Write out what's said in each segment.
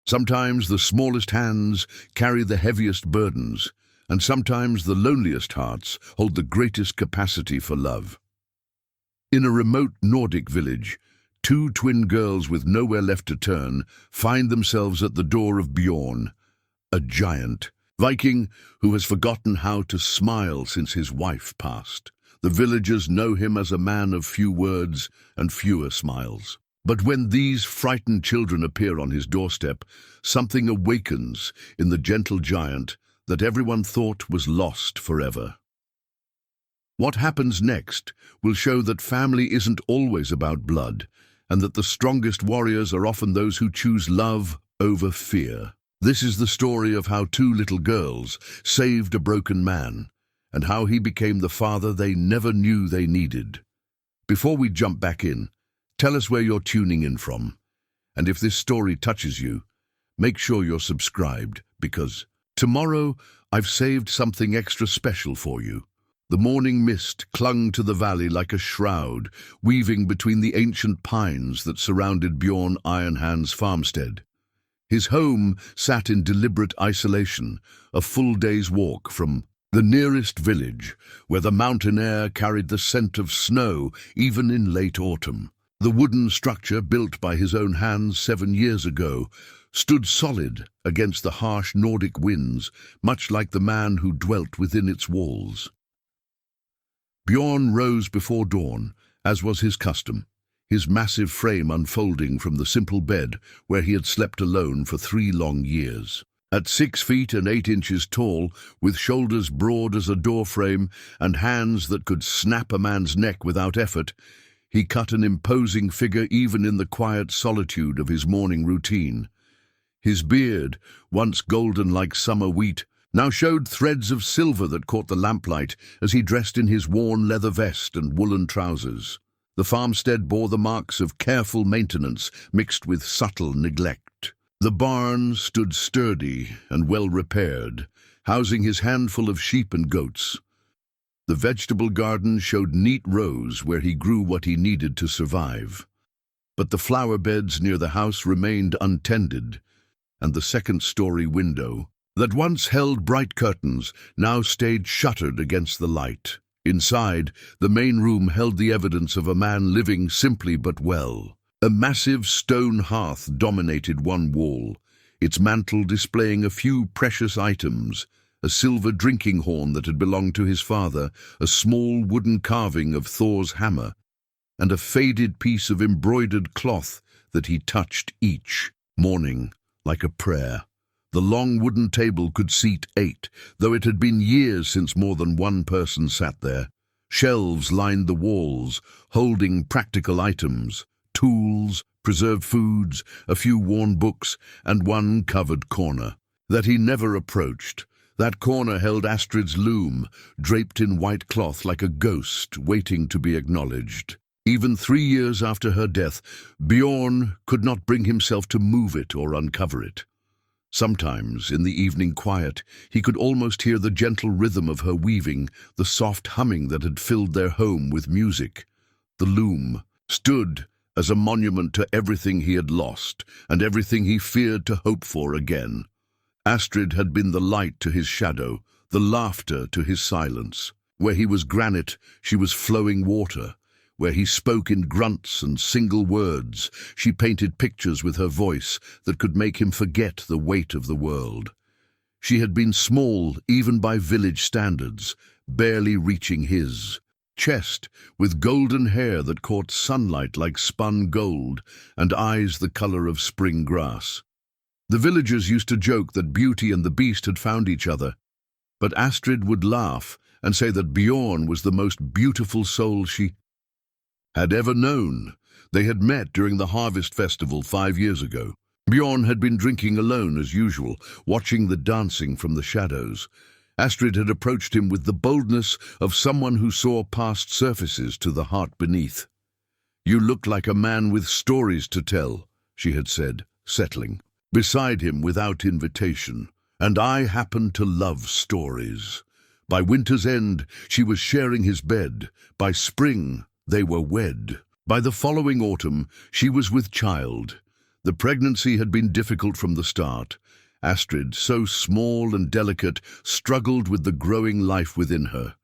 Sometimes the smallest hands carry the heaviest burdens, and sometimes the loneliest hearts hold the greatest capacity for love. In a remote Nordic village, two twin girls with nowhere left to turn find themselves at the door of Bjorn, a giant Viking who has forgotten how to smile since his wife passed. The villagers know him as a man of few words and fewer smiles. But when these frightened children appear on his doorstep, something awakens in the gentle giant that everyone thought was lost forever. What happens next will show that family isn't always about blood, and that the strongest warriors are often those who choose love over fear. This is the story of how two little girls saved a broken man, and how he became the father they never knew they needed. Before we jump back in, tell us where you're tuning in from, and if this story touches you, make sure you're subscribed, because tomorrow I've saved something extra special for you. The morning mist clung to the valley like a shroud, weaving between the ancient pines that surrounded Bjorn Ironhand's farmstead. His home sat in deliberate isolation, a full day's walk from the nearest village, where the mountain air carried the scent of snow even in late autumn. The wooden structure, built by his own hands 7 years ago, stood solid against the harsh Nordic winds, much like the man who dwelt within its walls. Bjorn rose before dawn, as was his custom, his massive frame unfolding from the simple bed where he had slept alone for 3 long years. At 6 feet and 8 inches tall, with shoulders broad as a doorframe and hands that could snap a man's neck without effort, he cut an imposing figure even in the quiet solitude of his morning routine. His beard, once golden like summer wheat, now showed threads of silver that caught the lamplight as he dressed in his worn leather vest and woolen trousers. The farmstead bore the marks of careful maintenance mixed with subtle neglect. The barn stood sturdy and well repaired, housing his handful of sheep and goats. The vegetable garden showed neat rows where he grew what he needed to survive. But the flower beds near the house remained untended, and the second-story window, that once held bright curtains, now stayed shuttered against the light. Inside, the main room held the evidence of a man living simply but well. A massive stone hearth dominated one wall, its mantel displaying a few precious items: a silver drinking horn that had belonged to his father, a small wooden carving of Thor's hammer, and a faded piece of embroidered cloth that he touched each morning like a prayer. The long wooden table could seat 8, though it had been years since more than one person sat there. Shelves lined the walls, holding practical items: tools, preserved foods, a few worn books, and one covered corner that he never approached. That corner held Astrid's loom, draped in white cloth like a ghost waiting to be acknowledged. Even 3 years after her death, Bjorn could not bring himself to move it or uncover it. Sometimes, in the evening quiet, he could almost hear the gentle rhythm of her weaving, the soft humming that had filled their home with music. The loom stood as a monument to everything he had lost and everything he feared to hope for again. Astrid had been the light to his shadow, the laughter to his silence. Where he was granite, she was flowing water. Where he spoke in grunts and single words, she painted pictures with her voice that could make him forget the weight of the world. She had been small even by village standards, barely reaching his chest, with golden hair that caught sunlight like spun gold and eyes the color of spring grass. The villagers used to joke that Beauty and the Beast had found each other, but Astrid would laugh and say that Bjorn was the most beautiful soul she had ever known. They had met during the harvest festival 5 years ago. Bjorn had been drinking alone as usual, watching the dancing from the shadows. Astrid had approached him with the boldness of someone who saw past surfaces to the heart beneath. "You look like a man with stories to tell," she had said, settling beside him without invitation. "And I happen to love stories." By winter's end, she was sharing his bed. By spring, they were wed. By the following autumn, she was with child. The pregnancy had been difficult from the start. Astrid, so small and delicate, struggled with the growing life within her.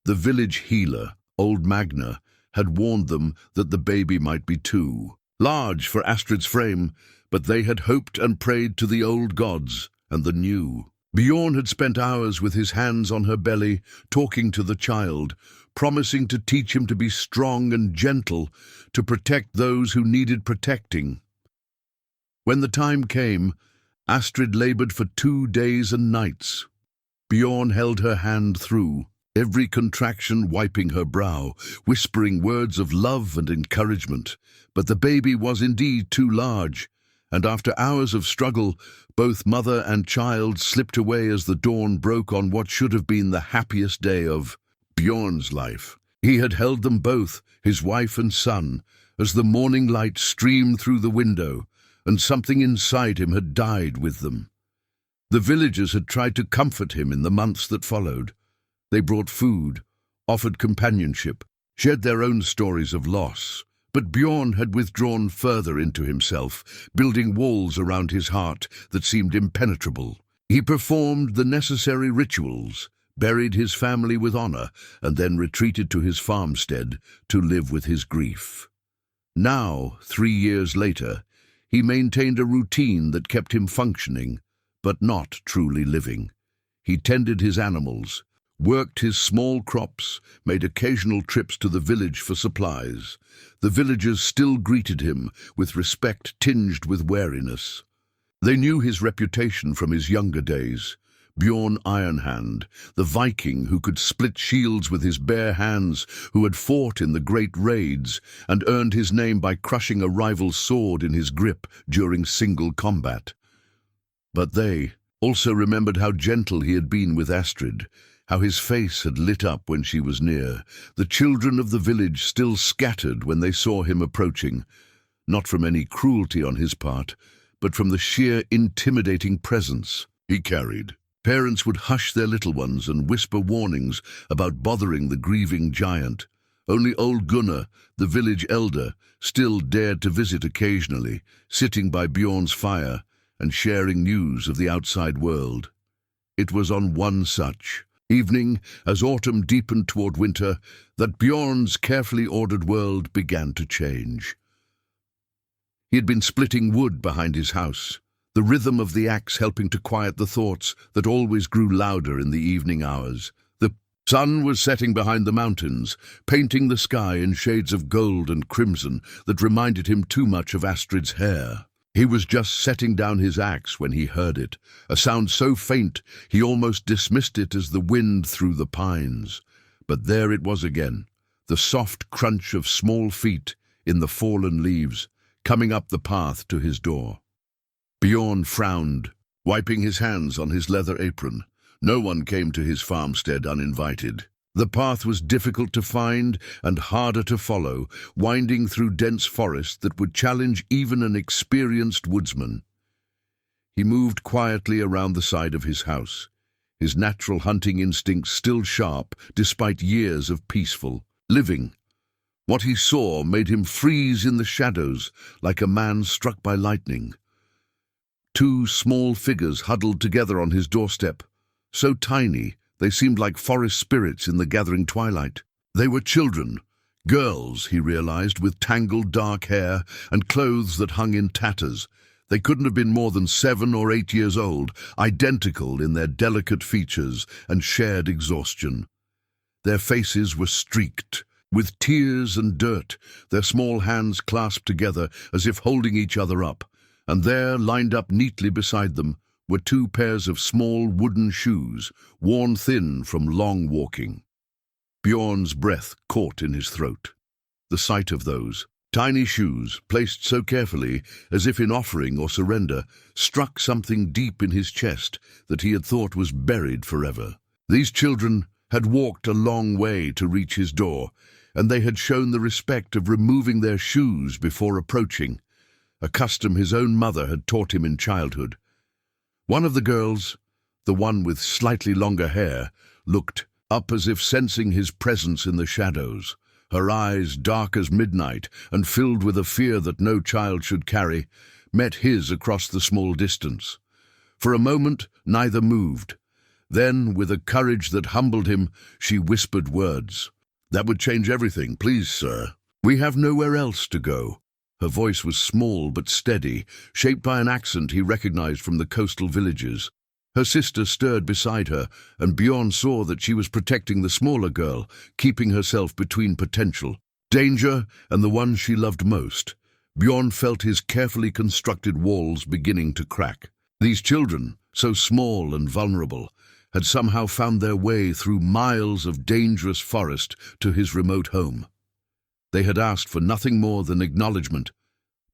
The village healer, old Magna, had warned them that the baby might be too large for Astrid's frame, but they had hoped and prayed to the old gods and the new. Bjorn had spent hours with his hands on her belly, talking to the child, promising to teach him to be strong and gentle, to protect those who needed protecting. When the time came, Astrid labored for 2 days and nights. Bjorn held her hand through, every contraction wiping her brow, whispering words of love and encouragement. But the baby was indeed too large, and after hours of struggle, both mother and child slipped away as the dawn broke on what should have been the happiest day of Bjorn's life. He had held them both, his wife and son, as the morning light streamed through the window, and something inside him had died with them. The villagers had tried to comfort him in the months that followed. They brought food, offered companionship, shared their own stories of loss. But Bjorn had withdrawn further into himself, building walls around his heart that seemed impenetrable. He performed the necessary rituals, buried his family with honor, and then retreated to his farmstead to live with his grief. Now, 3 years later, he maintained a routine that kept him functioning, but not truly living. He tended his animals, worked his small crops, made occasional trips to the village for supplies. The villagers still greeted him with respect tinged with wariness. They knew his reputation from his younger days. Bjorn Ironhand, the Viking who could split shields with his bare hands, who had fought in the great raids and earned his name by crushing a rival's sword in his grip during single combat. But they also remembered how gentle he had been with Astrid, how his face had lit up when she was near. The children of the village still scattered when they saw him approaching, not from any cruelty on his part, but from the sheer intimidating presence he carried. Parents would hush their little ones and whisper warnings about bothering the grieving giant. Only old Gunnar, the village elder, still dared to visit occasionally, sitting by Bjorn's fire and sharing news of the outside world. It was on one such evening, as autumn deepened toward winter, that Bjorn's carefully ordered world began to change. He had been splitting wood behind his house, the rhythm of the axe helping to quiet the thoughts that always grew louder in the evening hours. The sun was setting behind the mountains, painting the sky in shades of gold and crimson that reminded him too much of Astrid's hair. He was just setting down his axe when he heard it, a sound so faint he almost dismissed it as the wind through the pines. But there it was again, the soft crunch of small feet in the fallen leaves, coming up the path to his door. Bjorn frowned, wiping his hands on his leather apron. No one came to his farmstead uninvited. The path was difficult to find and harder to follow, winding through dense forest that would challenge even an experienced woodsman. He moved quietly around the side of his house, his natural hunting instincts still sharp despite years of peaceful living. What he saw made him freeze in the shadows like a man struck by lightning. 2 small figures huddled together on his doorstep, so tiny they seemed like forest spirits in the gathering twilight. They were children, girls, he realized, with tangled dark hair and clothes that hung in tatters. They couldn't have been more than 7 or 8 years old, identical in their delicate features and shared exhaustion. Their faces were streaked with tears and dirt, their small hands clasped together as if holding each other up, and there, lined up neatly beside them, were 2 pairs of small wooden shoes, worn thin from long walking. Bjorn's breath caught in his throat. The sight of those tiny shoes, placed so carefully as if in offering or surrender, struck something deep in his chest that he had thought was buried forever. These children had walked a long way to reach his door, and they had shown the respect of removing their shoes before approaching, a custom his own mother had taught him in childhood. One of the girls, the one with slightly longer hair, looked up as if sensing his presence in the shadows, her eyes dark as midnight and filled with a fear that no child should carry. met his across the small distance. For a moment, neither moved. Then, with a courage that humbled him, she whispered words. "That would change everything, please, sir. We have nowhere else to go." Her voice was small but steady, shaped by an accent he recognized from the coastal villages. Her sister stirred beside her, and Bjorn saw that she was protecting the smaller girl, keeping herself between potential danger and the one she loved most. Bjorn felt his carefully constructed walls beginning to crack. These children, so small and vulnerable, had somehow found their way through miles of dangerous forest to his remote home. They had asked for nothing more than acknowledgement,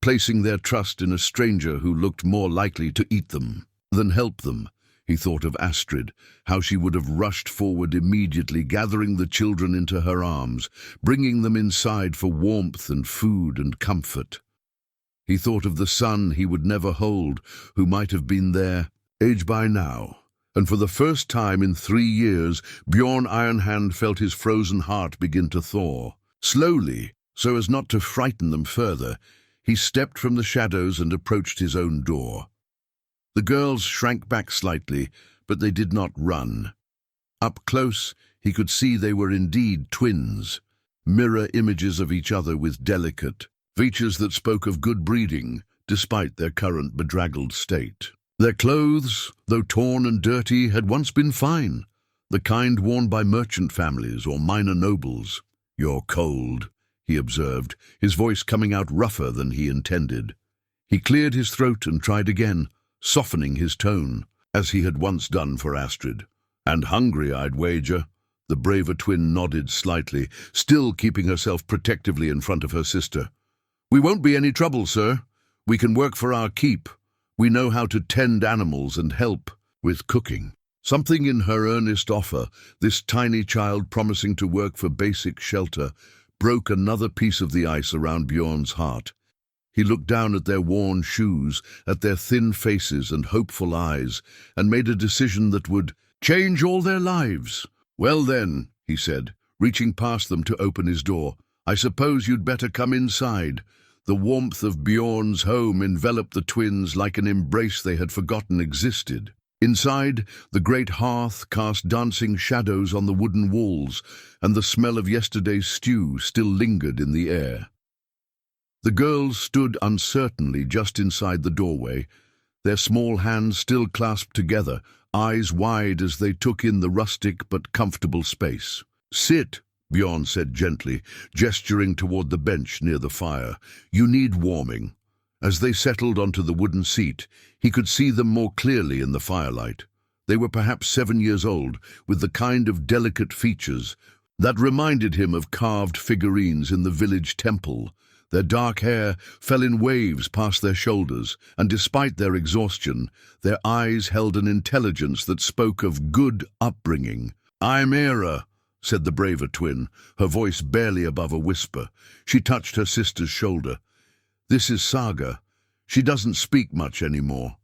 placing their trust in a stranger who looked more likely to eat them than help them. He thought of Astrid, how she would have rushed forward immediately, gathering the children into her arms, bringing them inside for warmth and food and comfort. He thought of the son he would never hold, who might have been their age by now. And for the first time in 3 years, Bjorn Ironhand felt his frozen heart begin to thaw. Slowly, so as not to frighten them further, he stepped from the shadows and approached his own door. The girls shrank back slightly, but they did not run. Up close, he could see they were indeed twins, mirror images of each other with delicate features that spoke of good breeding, despite their current bedraggled state. Their clothes, though torn and dirty, had once been fine, the kind worn by merchant families or minor nobles. "You're cold," he observed, his voice coming out rougher than he intended. He cleared his throat and tried again, softening his tone, as he had once done for Astrid. "And hungry, I'd wager." The braver twin nodded slightly, still keeping herself protectively in front of her sister. "We won't be any trouble, sir. We can work for our keep. We know how to tend animals and help with cooking." Something in her earnest offer, this tiny child promising to work for basic shelter, broke another piece of the ice around Bjorn's heart. He looked down at their worn shoes, at their thin faces and hopeful eyes, and made a decision that would change all their lives. "Well then," he said, reaching past them to open his door, "I suppose you'd better come inside." The warmth of Bjorn's home enveloped the twins like an embrace they had forgotten existed. Inside, the great hearth cast dancing shadows on the wooden walls, and the smell of yesterday's stew still lingered in the air. The girls stood uncertainly just inside the doorway, their small hands still clasped together, eyes wide as they took in the rustic but comfortable space. "Sit," Bjorn said gently, gesturing toward the bench near the fire. "You need warming." As they settled onto the wooden seat, he could see them more clearly in the firelight. They were perhaps 7 years old, with the kind of delicate features that reminded him of carved figurines in the village temple. Their dark hair fell in waves past their shoulders, and despite their exhaustion, their eyes held an intelligence that spoke of good upbringing. "I'm Era," said the braver twin, her voice barely above a whisper. She touched her sister's shoulder. "This is Saga. She doesn't speak much anymore."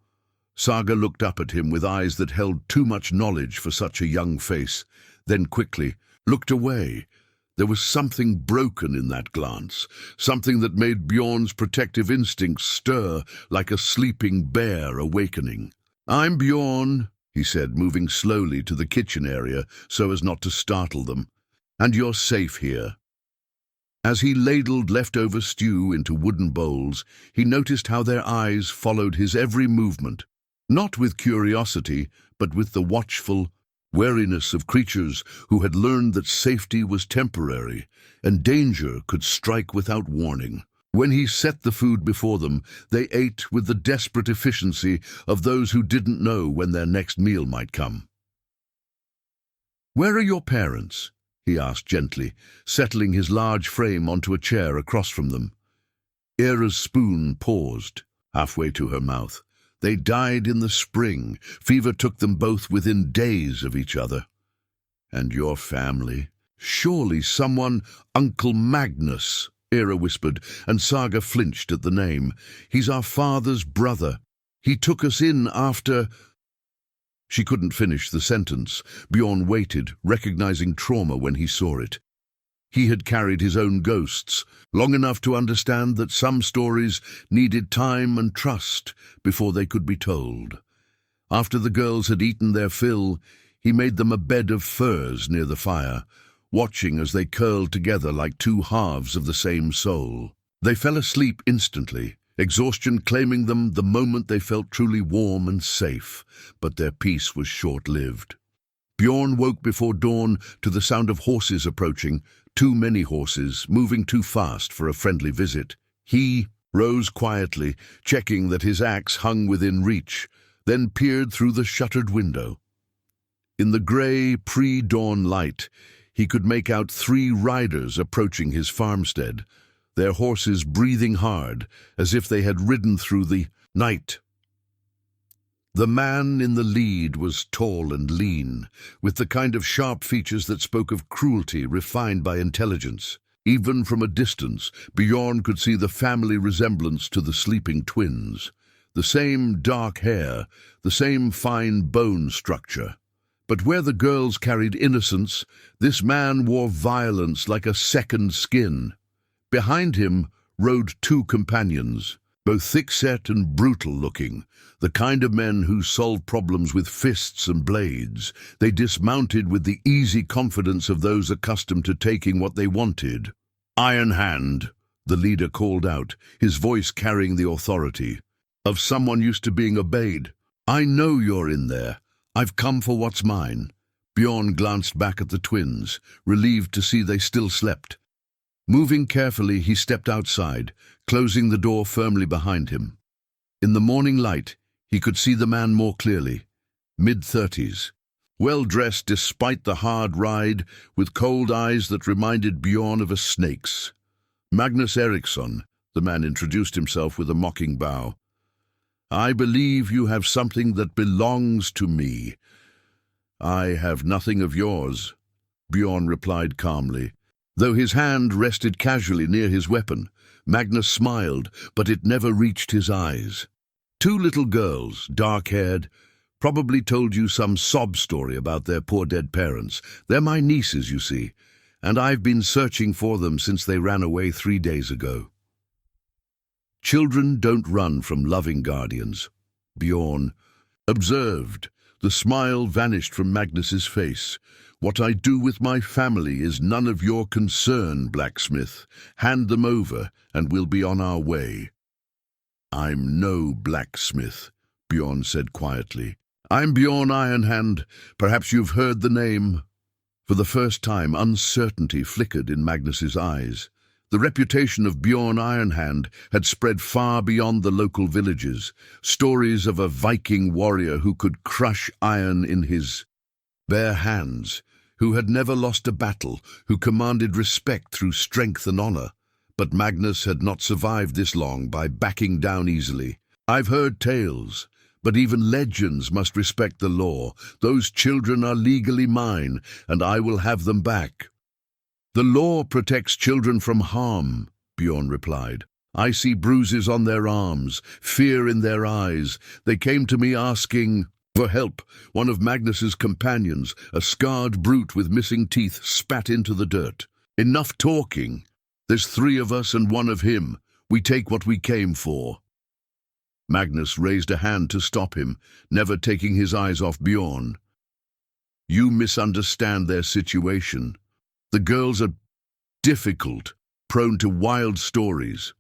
Saga looked up at him with eyes that held too much knowledge for such a young face, then quickly looked away. There was something broken in that glance, something that made Bjorn's protective instincts stir like a sleeping bear awakening. "I'm Bjorn," he said, moving slowly to the kitchen area so as not to startle them. "And you're safe here." As he ladled leftover stew into wooden bowls, he noticed how their eyes followed his every movement, not with curiosity, but with the watchful wariness of creatures who had learned that safety was temporary and danger could strike without warning. When he set the food before them, they ate with the desperate efficiency of those who didn't know when their next meal might come. "Where are your parents?" he asked gently, settling his large frame onto a chair across from them. Era's spoon paused, halfway to her mouth. "They died in the spring. Fever took them both within days of each other." "And your family?" "Surely someone—" "Uncle Magnus," Era whispered, and Saga flinched at the name. "He's our father's brother. He took us in after—" She couldn't finish the sentence. Bjorn waited, recognizing trauma when he saw it. He had carried his own ghosts long enough to understand that some stories needed time and trust before they could be told. After the girls had eaten their fill, he made them a bed of furs near the fire, watching as they curled together like two halves of the same soul. They fell asleep instantly, exhaustion claiming them the moment they felt truly warm and safe, but their peace was short-lived. Bjorn woke before dawn to the sound of horses approaching, too many horses, moving too fast for a friendly visit. He rose quietly, checking that his axe hung within reach, then peered through the shuttered window. In the grey, pre-dawn light, he could make out 3 riders approaching his farmstead, their horses breathing hard, as if they had ridden through the night. The man in the lead was tall and lean, with the kind of sharp features that spoke of cruelty refined by intelligence. Even from a distance, Bjorn could see the family resemblance to the sleeping twins. The same dark hair, the same fine bone structure. But where the girls carried innocence, this man wore violence like a second skin. Behind him rode 2 companions, both thick-set and brutal-looking, the kind of men who solved problems with fists and blades. They dismounted with the easy confidence of those accustomed to taking what they wanted. "Iron Hand," the leader called out, his voice carrying the authority of someone used to being obeyed. "I know you're in there. I've come for what's mine." Bjorn glanced back at the twins, relieved to see they still slept. Moving carefully, he stepped outside, closing the door firmly behind him. In the morning light, he could see the man more clearly. Mid-30s. Well-dressed despite the hard ride, with cold eyes that reminded Bjorn of a snake's. "Magnus Eriksson," the man introduced himself with a mocking bow. "I believe you have something that belongs to me." "I have nothing of yours," Bjorn replied calmly. Though his hand rested casually near his weapon, Magnus smiled, but it never reached his eyes. "2 little girls, dark-haired, probably told you some sob story about their poor dead parents. They're my nieces, you see, and I've been searching for them since they ran away 3 days ago." "Children don't run from loving guardians," Bjorn observed. The smile vanished from Magnus's face. "What I do with my family is none of your concern, blacksmith. Hand them over, and we'll be on our way." "I'm no blacksmith," Bjorn said quietly. "I'm Bjorn Ironhand. Perhaps you've heard the name." For the first time, uncertainty flickered in Magnus's eyes. The reputation of Bjorn Ironhand had spread far beyond the local villages. Stories of a Viking warrior who could crush iron in his bare hands, who had never lost a battle, who commanded respect through strength and honor. But Magnus had not survived this long by backing down easily. "I've heard tales, but even legends must respect the law. Those children are legally mine, and I will have them back." "The law protects children from harm," Bjorn replied. "I see bruises on their arms, fear in their eyes. They came to me asking for help." One of Magnus's companions, a scarred brute with missing teeth, spat into the dirt. "Enough talking. There's 3 of us and 1 of him. We take what we came for." Magnus raised a hand to stop him, never taking his eyes off Bjorn. "You misunderstand their situation. The girls are difficult, prone to wild stories.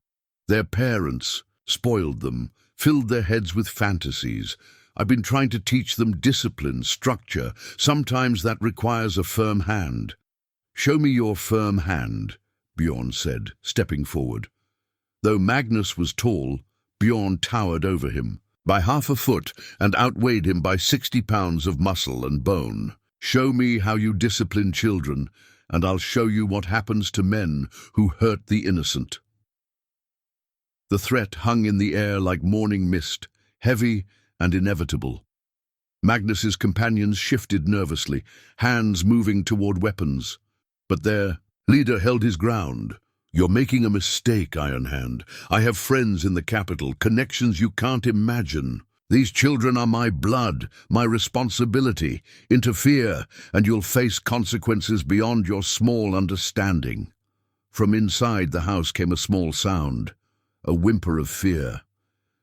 Their parents spoiled them, filled their heads with fantasies. I've been trying to teach them discipline, structure. Sometimes that requires a firm hand." "Show me your firm hand," Bjorn said, stepping forward. Though Magnus was tall, Bjorn towered over him by half a foot and outweighed him by 60 pounds of muscle and bone. "Show me how you discipline children, and I'll show you what happens to men who hurt the innocent." The threat hung in the air like morning mist, heavy and inevitable. Magnus's companions shifted nervously, hands moving toward weapons. But their leader held his ground. "You're making a mistake, Ironhand. I have friends in the capital, connections you can't imagine." These children are my blood, my responsibility. Interfere, and you'll face consequences beyond your small understanding." From inside the house came a small sound, a whimper of fear.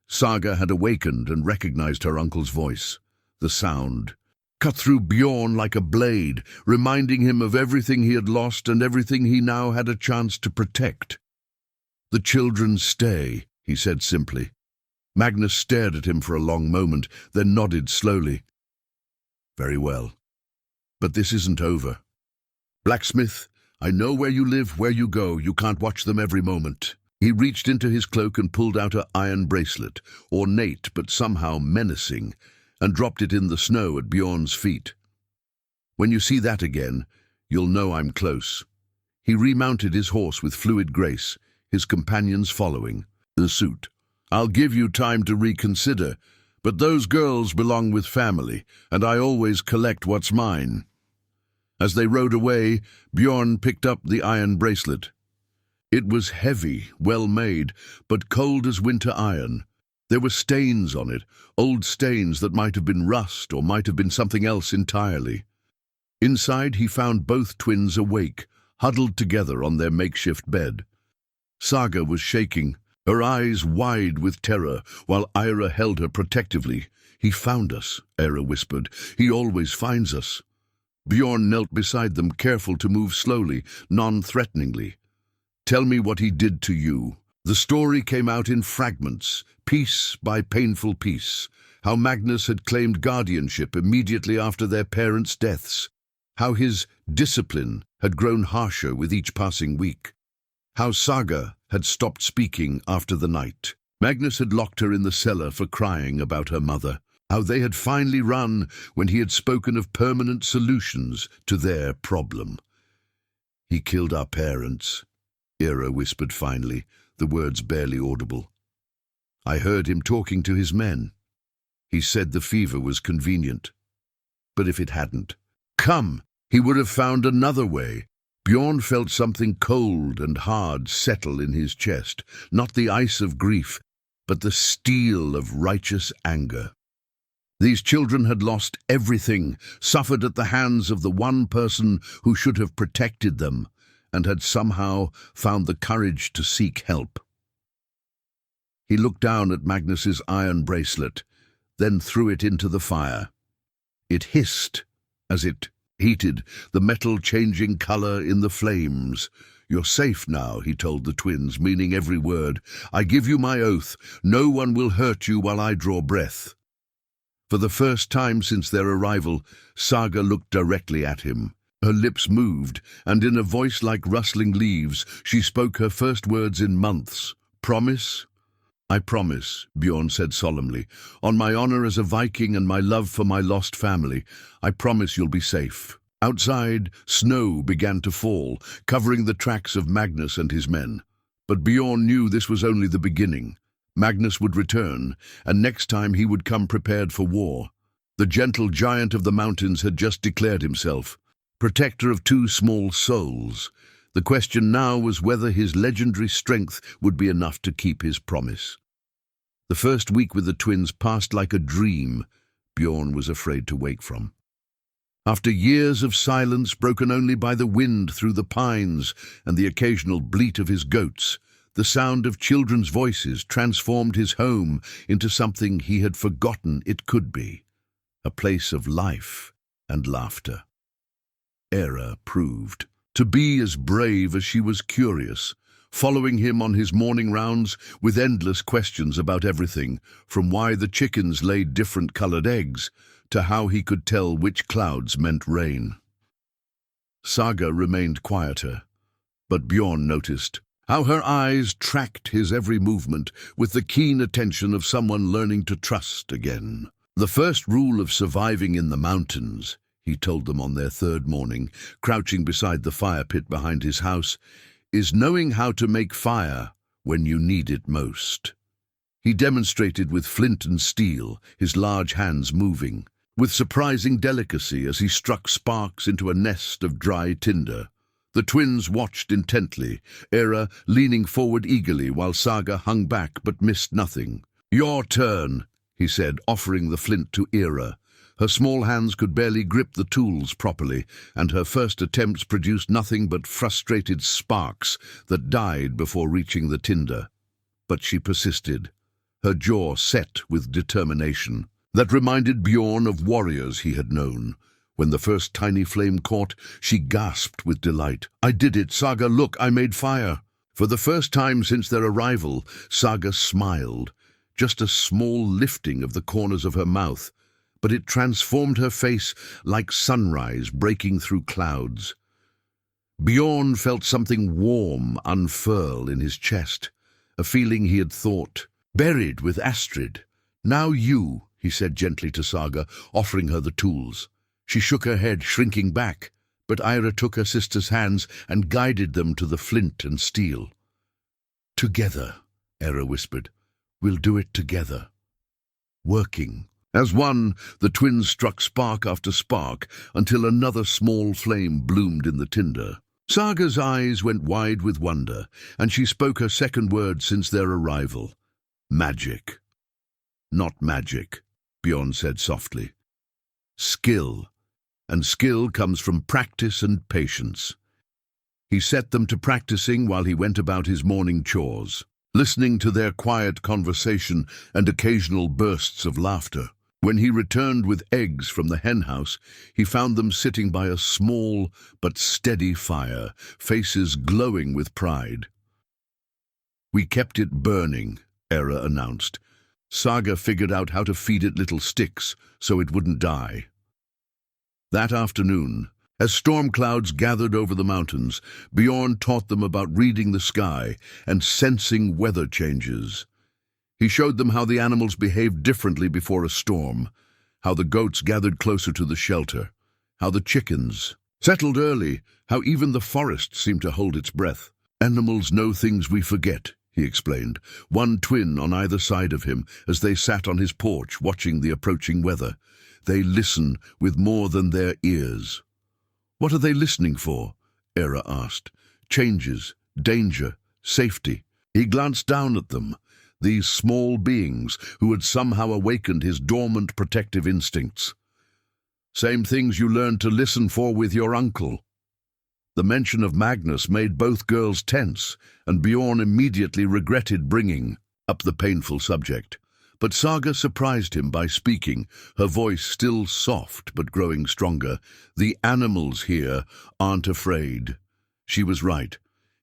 Saga had awakened and recognized her uncle's voice. The sound cut through Bjorn like a blade, reminding him of everything he had lost and everything he now had a chance to protect. "The children stay," he said simply. Magnus stared at him for a long moment, then nodded slowly. "Very well. But this isn't over. Blacksmith, I know where you live, where you go. You can't watch them every moment." He reached into his cloak and pulled out an iron bracelet, ornate but somehow menacing, and dropped it in the snow at Bjorn's feet. "When you see that again, you'll know I'm close." He remounted his horse with fluid grace, his companions following the suit. "I'll give you time to reconsider, but those girls belong with family, and I always collect what's mine." As they rode away, Bjorn picked up the iron bracelet. It was heavy, well made, but cold as winter iron. There were stains on it, old stains that might have been rust or might have been something else entirely. Inside he found both twins awake, huddled together on their makeshift bed. Saga was shaking, her eyes wide with terror, while Ira held her protectively. "He found us," Ira whispered. "He always finds us." Bjorn knelt beside them, careful to move slowly, non-threateningly. "Tell me what he did to you." The story came out in fragments, piece by painful piece. How Magnus had claimed guardianship immediately after their parents' deaths. How his discipline had grown harsher with each passing week. How Saga had stopped speaking after the night. Magnus had locked her in the cellar for crying about her mother. How they had finally run when he had spoken of permanent solutions to their problem. "He killed our parents," Ira whispered finally, the words barely audible. "I heard him talking to his men. He said the fever was convenient. But if it hadn't come, he would have found another way." Bjorn felt something cold and hard settle in his chest, not the ice of grief, but the steel of righteous anger. These children had lost everything, suffered at the hands of the one person who should have protected them, and had somehow found the courage to seek help. He looked down at Magnus's iron bracelet, then threw it into the fire. It hissed as it heated, the metal changing color in the flames. "You're safe now," he told the twins, meaning every word. "I give you my oath, no one will hurt you while I draw breath." For the first time since their arrival, Saga looked directly at him. Her lips moved, and in a voice like rustling leaves, she spoke her first words in months. "Promise?" "I promise," Bjorn said solemnly. "On my honor as a Viking and my love for my lost family, I promise you'll be safe." Outside, snow began to fall, covering the tracks of Magnus and his men. But Bjorn knew this was only the beginning. Magnus would return, and next time he would come prepared for war. The gentle giant of the mountains had just declared himself protector of two small souls. The question now was whether his legendary strength would be enough to keep his promise. The first week with the twins passed like a dream Bjorn was afraid to wake from. After years of silence broken only by the wind through the pines and the occasional bleat of his goats, the sound of children's voices transformed his home into something he had forgotten it could be, a place of life and laughter. Era proved to be as brave as she was curious, following him on his morning rounds with endless questions about everything, from why the chickens laid different-colored eggs to how he could tell which clouds meant rain. Saga remained quieter, but Bjorn noticed how her eyes tracked his every movement with the keen attention of someone learning to trust again. "The first rule of surviving in the mountains," he told them on their third morning, crouching beside the fire pit behind his house, "is knowing how to make fire when you need it most." He demonstrated with flint and steel, his large hands moving, with surprising delicacy as he struck sparks into a nest of dry tinder. The twins watched intently, Era leaning forward eagerly while Saga hung back but missed nothing. "Your turn," he said, offering the flint to Era. Her small hands could barely grip the tools properly, and her first attempts produced nothing but frustrated sparks that died before reaching the tinder. But she persisted, her jaw set with determination. That reminded Bjorn of warriors he had known. When the first tiny flame caught, she gasped with delight. "I did it, Saga! Look, I made fire!" For the first time since their arrival, Saga smiled, just a small lifting of the corners of her mouth, but it transformed her face like sunrise breaking through clouds. Bjorn felt something warm unfurl in his chest, a feeling he had thought buried with Astrid. "Now you," he said gently to Saga, offering her the tools. She shook her head, shrinking back, but Ira took her sister's hands and guided them to the flint and steel. "Together," Era whispered. "We'll do it together." Working. As one, the twins struck spark after spark until another small flame bloomed in the tinder. Saga's eyes went wide with wonder, and she spoke her second word since their arrival. "Magic." "Not magic," Bjorn said softly. "Skill. And skill comes from practice and patience." He set them to practicing while he went about his morning chores, listening to their quiet conversation and occasional bursts of laughter. When he returned with eggs from the henhouse, he found them sitting by a small but steady fire, faces glowing with pride. "We kept it burning," Era announced. "Saga figured out how to feed it little sticks so it wouldn't die." That afternoon, as storm clouds gathered over the mountains, Bjorn taught them about reading the sky and sensing weather changes. He showed them how the animals behaved differently before a storm, how the goats gathered closer to the shelter, how the chickens settled early, how even the forest seemed to hold its breath. "Animals know things we forget," he explained, one twin on either side of him as they sat on his porch watching the approaching weather. "They listen with more than their ears." "What are they listening for?" Era asked. "Changes, danger, safety." He glanced down at them, these small beings who had somehow awakened his dormant protective instincts. "Same things you learned to listen for with your uncle." The mention of Magnus made both girls tense, and Bjorn immediately regretted bringing up the painful subject. But Saga surprised him by speaking, her voice still soft but growing stronger. "The animals here aren't afraid." She was right.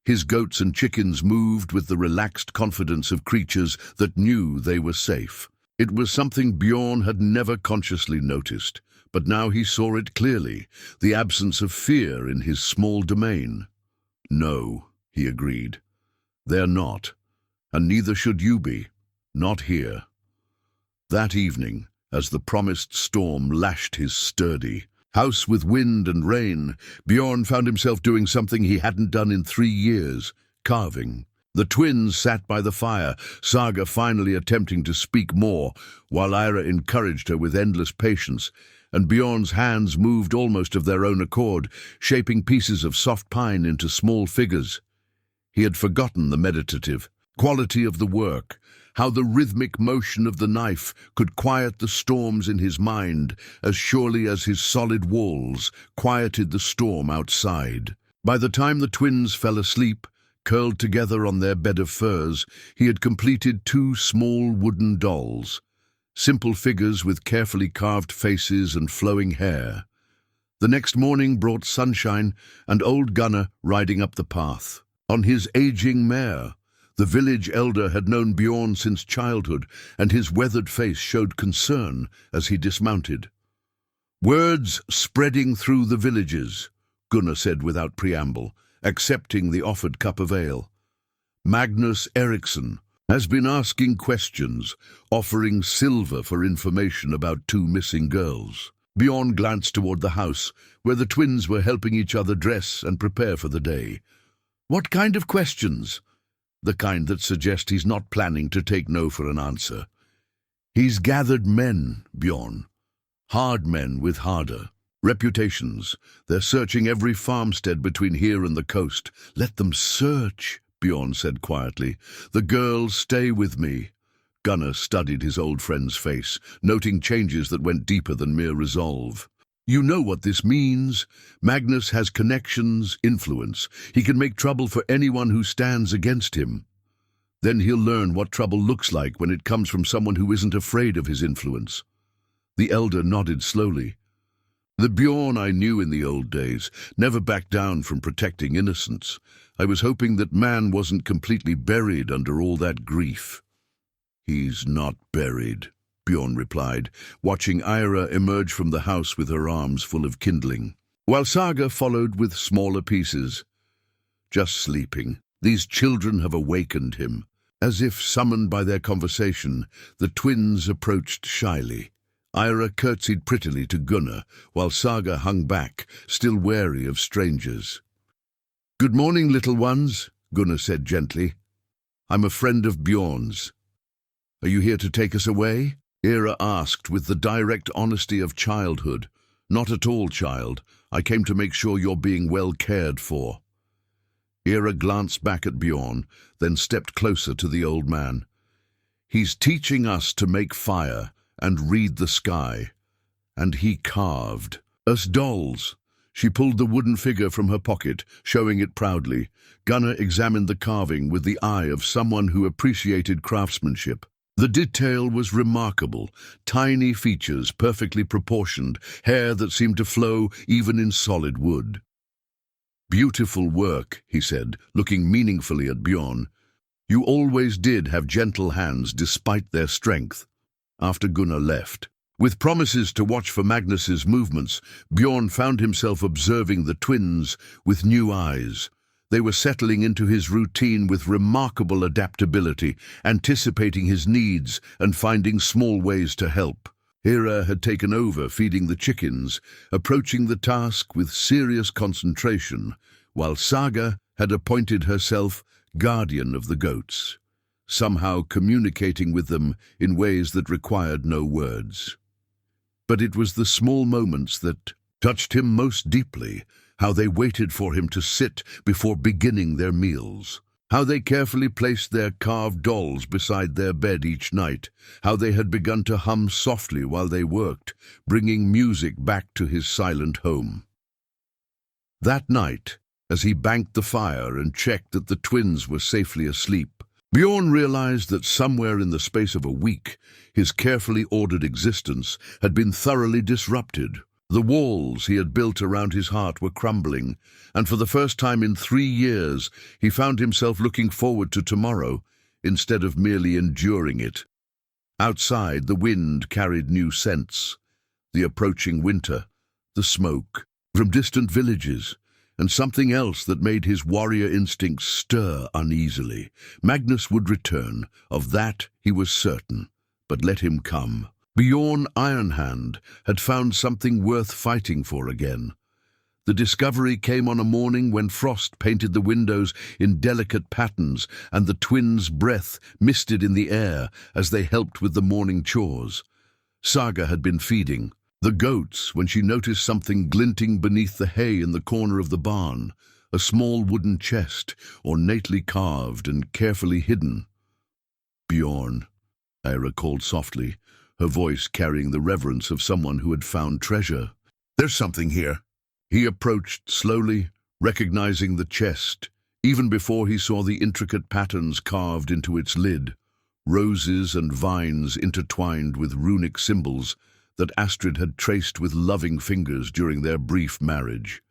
His goats and chickens moved with the relaxed confidence of creatures that knew they were safe. It was something Bjorn had never consciously noticed, but now he saw it clearly, the absence of fear in his small domain. "No," he agreed. "They're not, and neither should you be. Not here." That evening, as the promised storm lashed his sturdy house with wind and rain, Bjorn found himself doing something he hadn't done in 3 years, carving. The twins sat by the fire, Saga finally attempting to speak more, while Ira encouraged her with endless patience, and Bjorn's hands moved almost of their own accord, shaping pieces of soft pine into small figures. He had forgotten the meditative quality of the work, how the rhythmic motion of the knife could quiet the storms in his mind as surely as his solid walls quieted the storm outside. By the time the twins fell asleep, curled together on their bed of furs, he had completed 2 small wooden dolls, simple figures with carefully carved faces and flowing hair. The next morning brought sunshine and old Gunnar riding up the path on his aging mare. The village elder had known Bjorn since childhood, and his weathered face showed concern as he dismounted. "Words spreading through the villages," Gunnar said without preamble, accepting the offered cup of ale. "Magnus Eriksson has been asking questions, offering silver for information about 2 missing girls." Bjorn glanced toward the house, where the twins were helping each other dress and prepare for the day. "What kind of questions?" "The kind that suggest he's not planning to take no for an answer." "He's gathered men, Bjorn. Hard men with harder reputations. They're searching every farmstead between here and the coast." "Let them search," Bjorn said quietly. "The girls stay with me." Gunnar studied his old friend's face, noting changes that went deeper than mere resolve. You know what this means. Magnus has connections, influence. He can make trouble for anyone who stands against him. Then he'll learn what trouble looks like when it comes from someone who isn't afraid of his influence. The elder nodded slowly. The Bjorn I knew in the old days never backed down from protecting innocence. I was hoping that man wasn't completely buried under all that grief. He's not buried, Bjorn replied, watching Ira emerge from the house with her arms full of kindling, while Saga followed with smaller pieces. Just sleeping. These children have awakened him. As if summoned by their conversation, the twins approached shyly. Ira curtsied prettily to Gunnar, while Saga hung back, still wary of strangers. "Good morning, little ones," Gunnar said gently. "I'm a friend of Bjorn's." "Are you here to take us away?" Ira asked with the direct honesty of childhood. "Not at all, child. I came to make sure you're being well cared for." Ira glanced back at Bjorn, then stepped closer to the old man. "He's teaching us to make fire and read the sky. And he carved us dolls." She pulled the wooden figure from her pocket, showing it proudly. Gunnar examined the carving with the eye of someone who appreciated craftsmanship. The detail was remarkable. Tiny features, perfectly proportioned, hair that seemed to flow even in solid wood. "Beautiful work," he said, looking meaningfully at Bjorn. "You always did have gentle hands despite their strength." After Gunnar left, with promises to watch for Magnus's movements, Bjorn found himself observing the twins with new eyes. They were settling into his routine with remarkable adaptability, anticipating his needs and finding small ways to help. Ira had taken over feeding the chickens, approaching the task with serious concentration, while Saga had appointed herself guardian of the goats, somehow communicating with them in ways that required no words. But it was the small moments that touched him most deeply, how they waited for him to sit before beginning their meals, how they carefully placed their carved dolls beside their bed each night, how they had begun to hum softly while they worked, bringing music back to his silent home. That night, as he banked the fire and checked that the twins were safely asleep, Bjorn realized that somewhere in the space of a week, his carefully ordered existence had been thoroughly disrupted. The walls he had built around his heart were crumbling, and for the first time in 3 years, he found himself looking forward to tomorrow instead of merely enduring it. Outside, the wind carried new scents, the approaching winter, the smoke from distant villages, and something else that made his warrior instincts stir uneasily. Magnus would return, of that he was certain, but let him come. Bjorn Ironhand had found something worth fighting for again. The discovery came on a morning when frost painted the windows in delicate patterns and the twins' breath misted in the air as they helped with the morning chores. Saga had been feeding the goats when she noticed something glinting beneath the hay in the corner of the barn, a small wooden chest, ornately carved and carefully hidden. "Bjorn," Ira called softly, her voice carrying the reverence of someone who had found treasure. "There's something here." He approached slowly, recognizing the chest, even before he saw the intricate patterns carved into its lid, roses and vines intertwined with runic symbols that Astrid had traced with loving fingers during their brief marriage.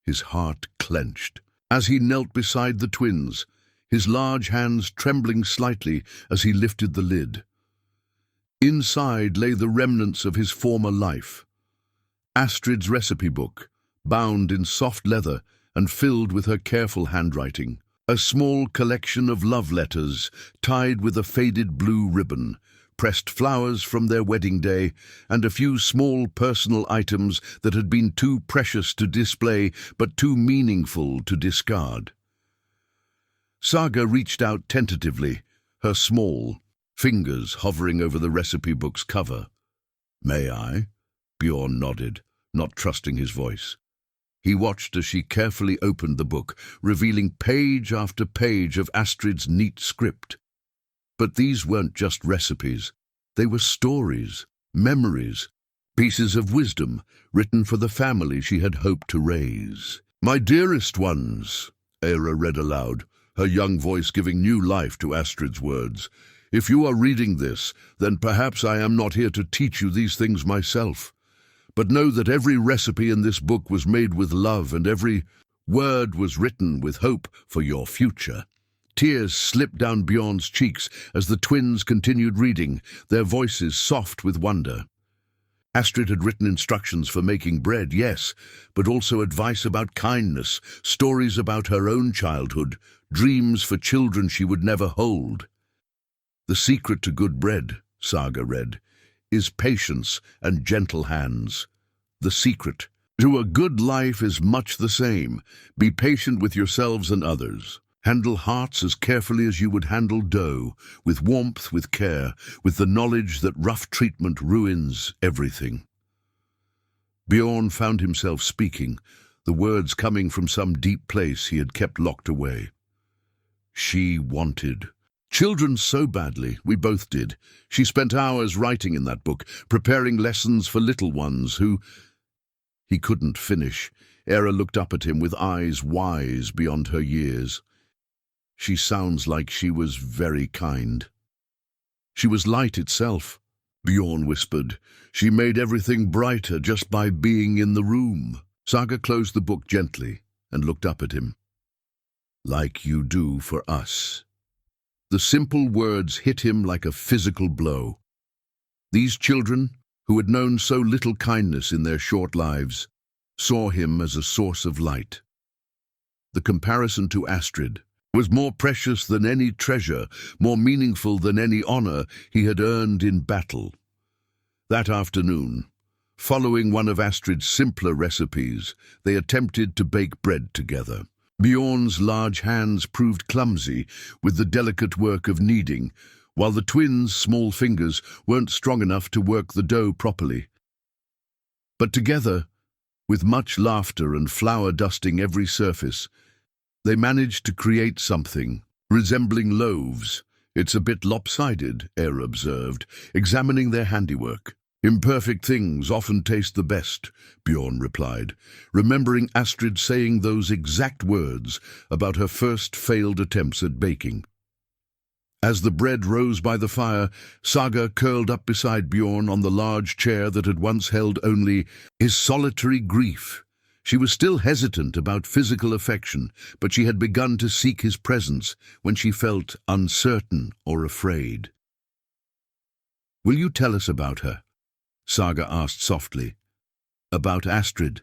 His heart clenched as he knelt beside the twins, his large hands trembling slightly as he lifted the lid. Inside lay the remnants of his former life. Astrid's recipe book, bound in soft leather and filled with her careful handwriting. A small collection of love letters tied with a faded blue ribbon, pressed flowers from their wedding day, and a few small personal items that had been too precious to display but too meaningful to discard. Saga reached out tentatively, her small fingers hovering over the recipe book's cover. "May I?" Bjorn nodded, not trusting his voice. He watched as she carefully opened the book, revealing page after page of Astrid's neat script. But these weren't just recipes. They were stories, memories, pieces of wisdom written for the family she had hoped to raise. "My dearest ones," Era read aloud, her young voice giving new life to Astrid's words. "If you are reading this, then perhaps I am not here to teach you these things myself. But know that every recipe in this book was made with love, and every word was written with hope for your future." Tears slipped down Bjorn's cheeks as the twins continued reading, their voices soft with wonder. Astrid had written instructions for making bread, yes, but also advice about kindness, stories about her own childhood, dreams for children she would never hold. "The secret to good bread," Saga read, "is patience and gentle hands. The secret to a good life is much the same. Be patient with yourselves and others. Handle hearts as carefully as you would handle dough, with warmth, with care, with the knowledge that rough treatment ruins everything." Bjorn found himself speaking, the words coming from some deep place he had kept locked away. She wanted children so badly, we both did. She spent hours writing in that book, preparing lessons for little ones who... He couldn't finish. Era looked up at him with eyes wise beyond her years. "She sounds like she was very kind." "She was light itself," Bjorn whispered. "She made everything brighter just by being in the room." Saga closed the book gently and looked up at him. "Like you do for us." The simple words hit him like a physical blow. These children, who had known so little kindness in their short lives, saw him as a source of light. The comparison to Astrid was more precious than any treasure, more meaningful than any honor he had earned in battle. That afternoon, following one of Astrid's simpler recipes, they attempted to bake bread together. Bjorn's large hands proved clumsy with the delicate work of kneading, while the twins' small fingers weren't strong enough to work the dough properly. But together, with much laughter and flour dusting every surface, they managed to create something resembling loaves. "It's a bit lopsided," Era observed, examining their handiwork. "Imperfect things often taste the best," Bjorn replied, remembering Astrid saying those exact words about her first failed attempts at baking. As the bread rose by the fire, Saga curled up beside Bjorn on the large chair that had once held only his solitary grief. She was still hesitant about physical affection, but she had begun to seek his presence when she felt uncertain or afraid. "Will you tell us about her?" Saga asked softly. "About Astrid."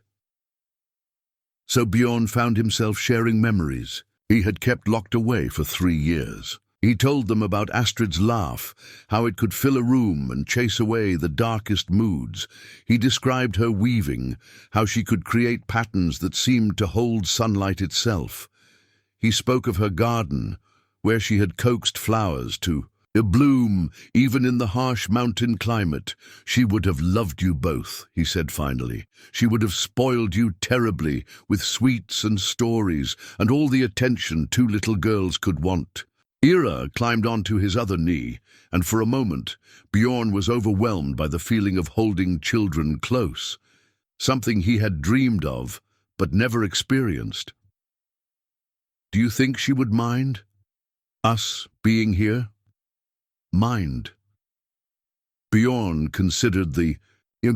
So Bjorn found himself sharing memories he had kept locked away for 3 years. He told them about Astrid's laugh, how it could fill a room and chase away the darkest moods. He described her weaving, how she could create patterns that seemed to hold sunlight itself. He spoke of her garden, where she had coaxed flowers to bloom even in the harsh mountain climate. "She would have loved you both," he said finally. "She would have spoiled you terribly with sweets and stories and all the attention 2 little girls could want." Era climbed onto his other knee, and for a moment Bjorn was overwhelmed by the feeling of holding children close, something he had dreamed of but never experienced. "Do you think she would mind us being here?" "Mind?" Bjorn considered the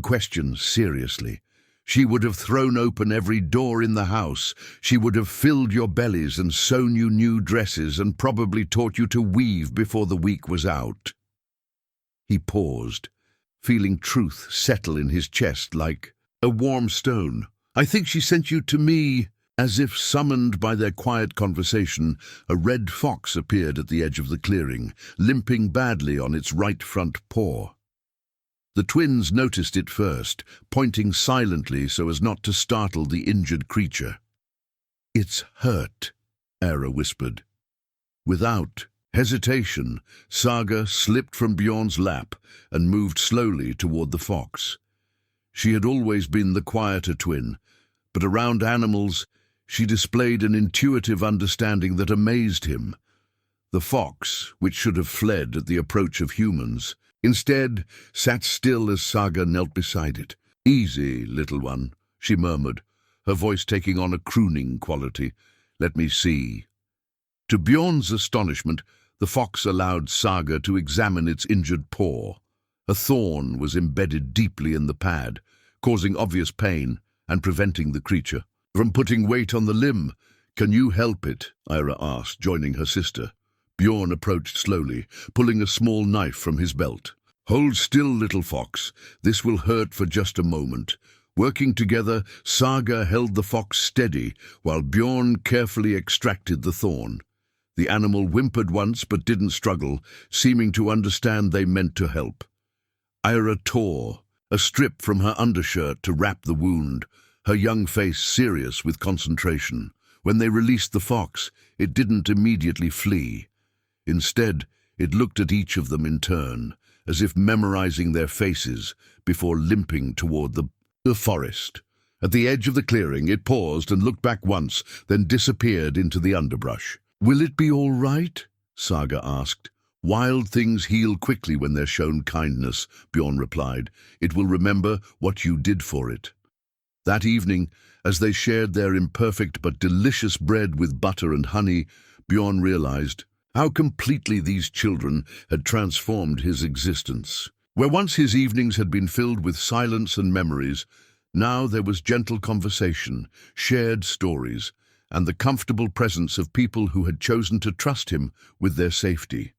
question seriously. "She would have thrown open every door in the house. She would have filled your bellies and sewn you new dresses and probably taught you to weave before the week was out." He paused, feeling truth settle in his chest like a warm stone. "I think she sent you to me." As if summoned by their quiet conversation, a red fox appeared at the edge of the clearing, limping badly on its right front paw. The twins noticed it first, pointing silently so as not to startle the injured creature. "It's hurt," Era whispered. Without hesitation, Saga slipped from Bjorn's lap and moved slowly toward the fox. She had always been the quieter twin, but around animals she displayed an intuitive understanding that amazed him. The fox, which should have fled at the approach of humans, instead sat still as Saga knelt beside it. "Easy, little one," she murmured, her voice taking on a crooning quality. "Let me see." To Bjorn's astonishment, the fox allowed Saga to examine its injured paw. A thorn was embedded deeply in the pad, causing obvious pain and preventing the creature from putting weight on the limb. "Can you help it?" Ira asked, joining her sister. Bjorn approached slowly, pulling a small knife from his belt. "Hold still, little fox. This will hurt for just a moment." Working together, Saga held the fox steady while Bjorn carefully extracted the thorn. The animal whimpered once but didn't struggle, seeming to understand they meant to help. Ira tore a strip from her undershirt to wrap the wound, her young face serious with concentration. When they released the fox, it didn't immediately flee. Instead, it looked at each of them in turn, as if memorizing their faces before limping toward the forest. At the edge of the clearing, it paused and looked back once, then disappeared into the underbrush. "Will it be all right?" Saga asked. "Wild things heal quickly when they're shown kindness," Bjorn replied. "It will remember what you did for it." That evening, as they shared their imperfect but delicious bread with butter and honey, Bjorn realized how completely these children had transformed his existence. Where once his evenings had been filled with silence and memories, now there was gentle conversation, shared stories, and the comfortable presence of people who had chosen to trust him with their safety.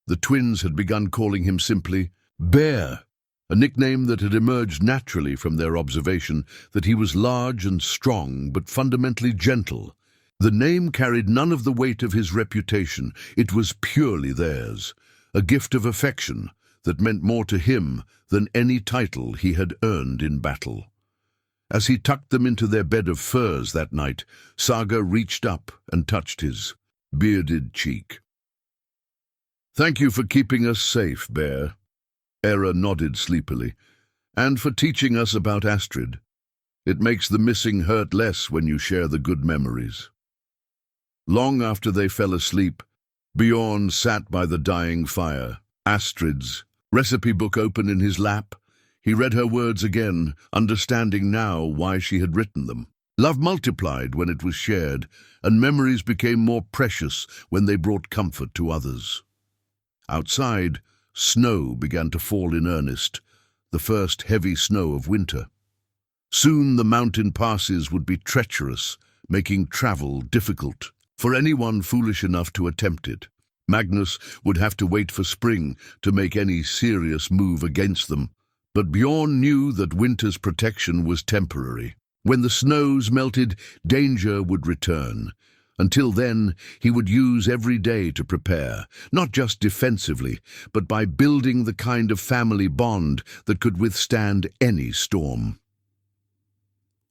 The twins had begun calling him simply Bear, a nickname that had emerged naturally from their observation that he was large and strong but fundamentally gentle. The name carried none of the weight of his reputation. It was purely theirs, a gift of affection that meant more to him than any title he had earned in battle. As he tucked them into their bed of furs that night, Saga reached up and touched his bearded cheek. "Thank you for keeping us safe, Bear." Era nodded sleepily. "And for teaching us about Astrid. It makes the missing hurt less when you share the good memories." Long after they fell asleep, Bjorn sat by the dying fire, Astrid's recipe book open in his lap. He read her words again, understanding now why she had written them. Love multiplied when it was shared, and memories became more precious when they brought comfort to others. Outside, snow began to fall in earnest, the first heavy snow of winter. Soon the mountain passes would be treacherous, making travel difficult for anyone foolish enough to attempt it. Magnus would have to wait for spring to make any serious move against them, but Bjorn knew that winter's protection was temporary. When the snows melted, danger would return. Until then, he would use every day to prepare, not just defensively, but by building the kind of family bond that could withstand any storm.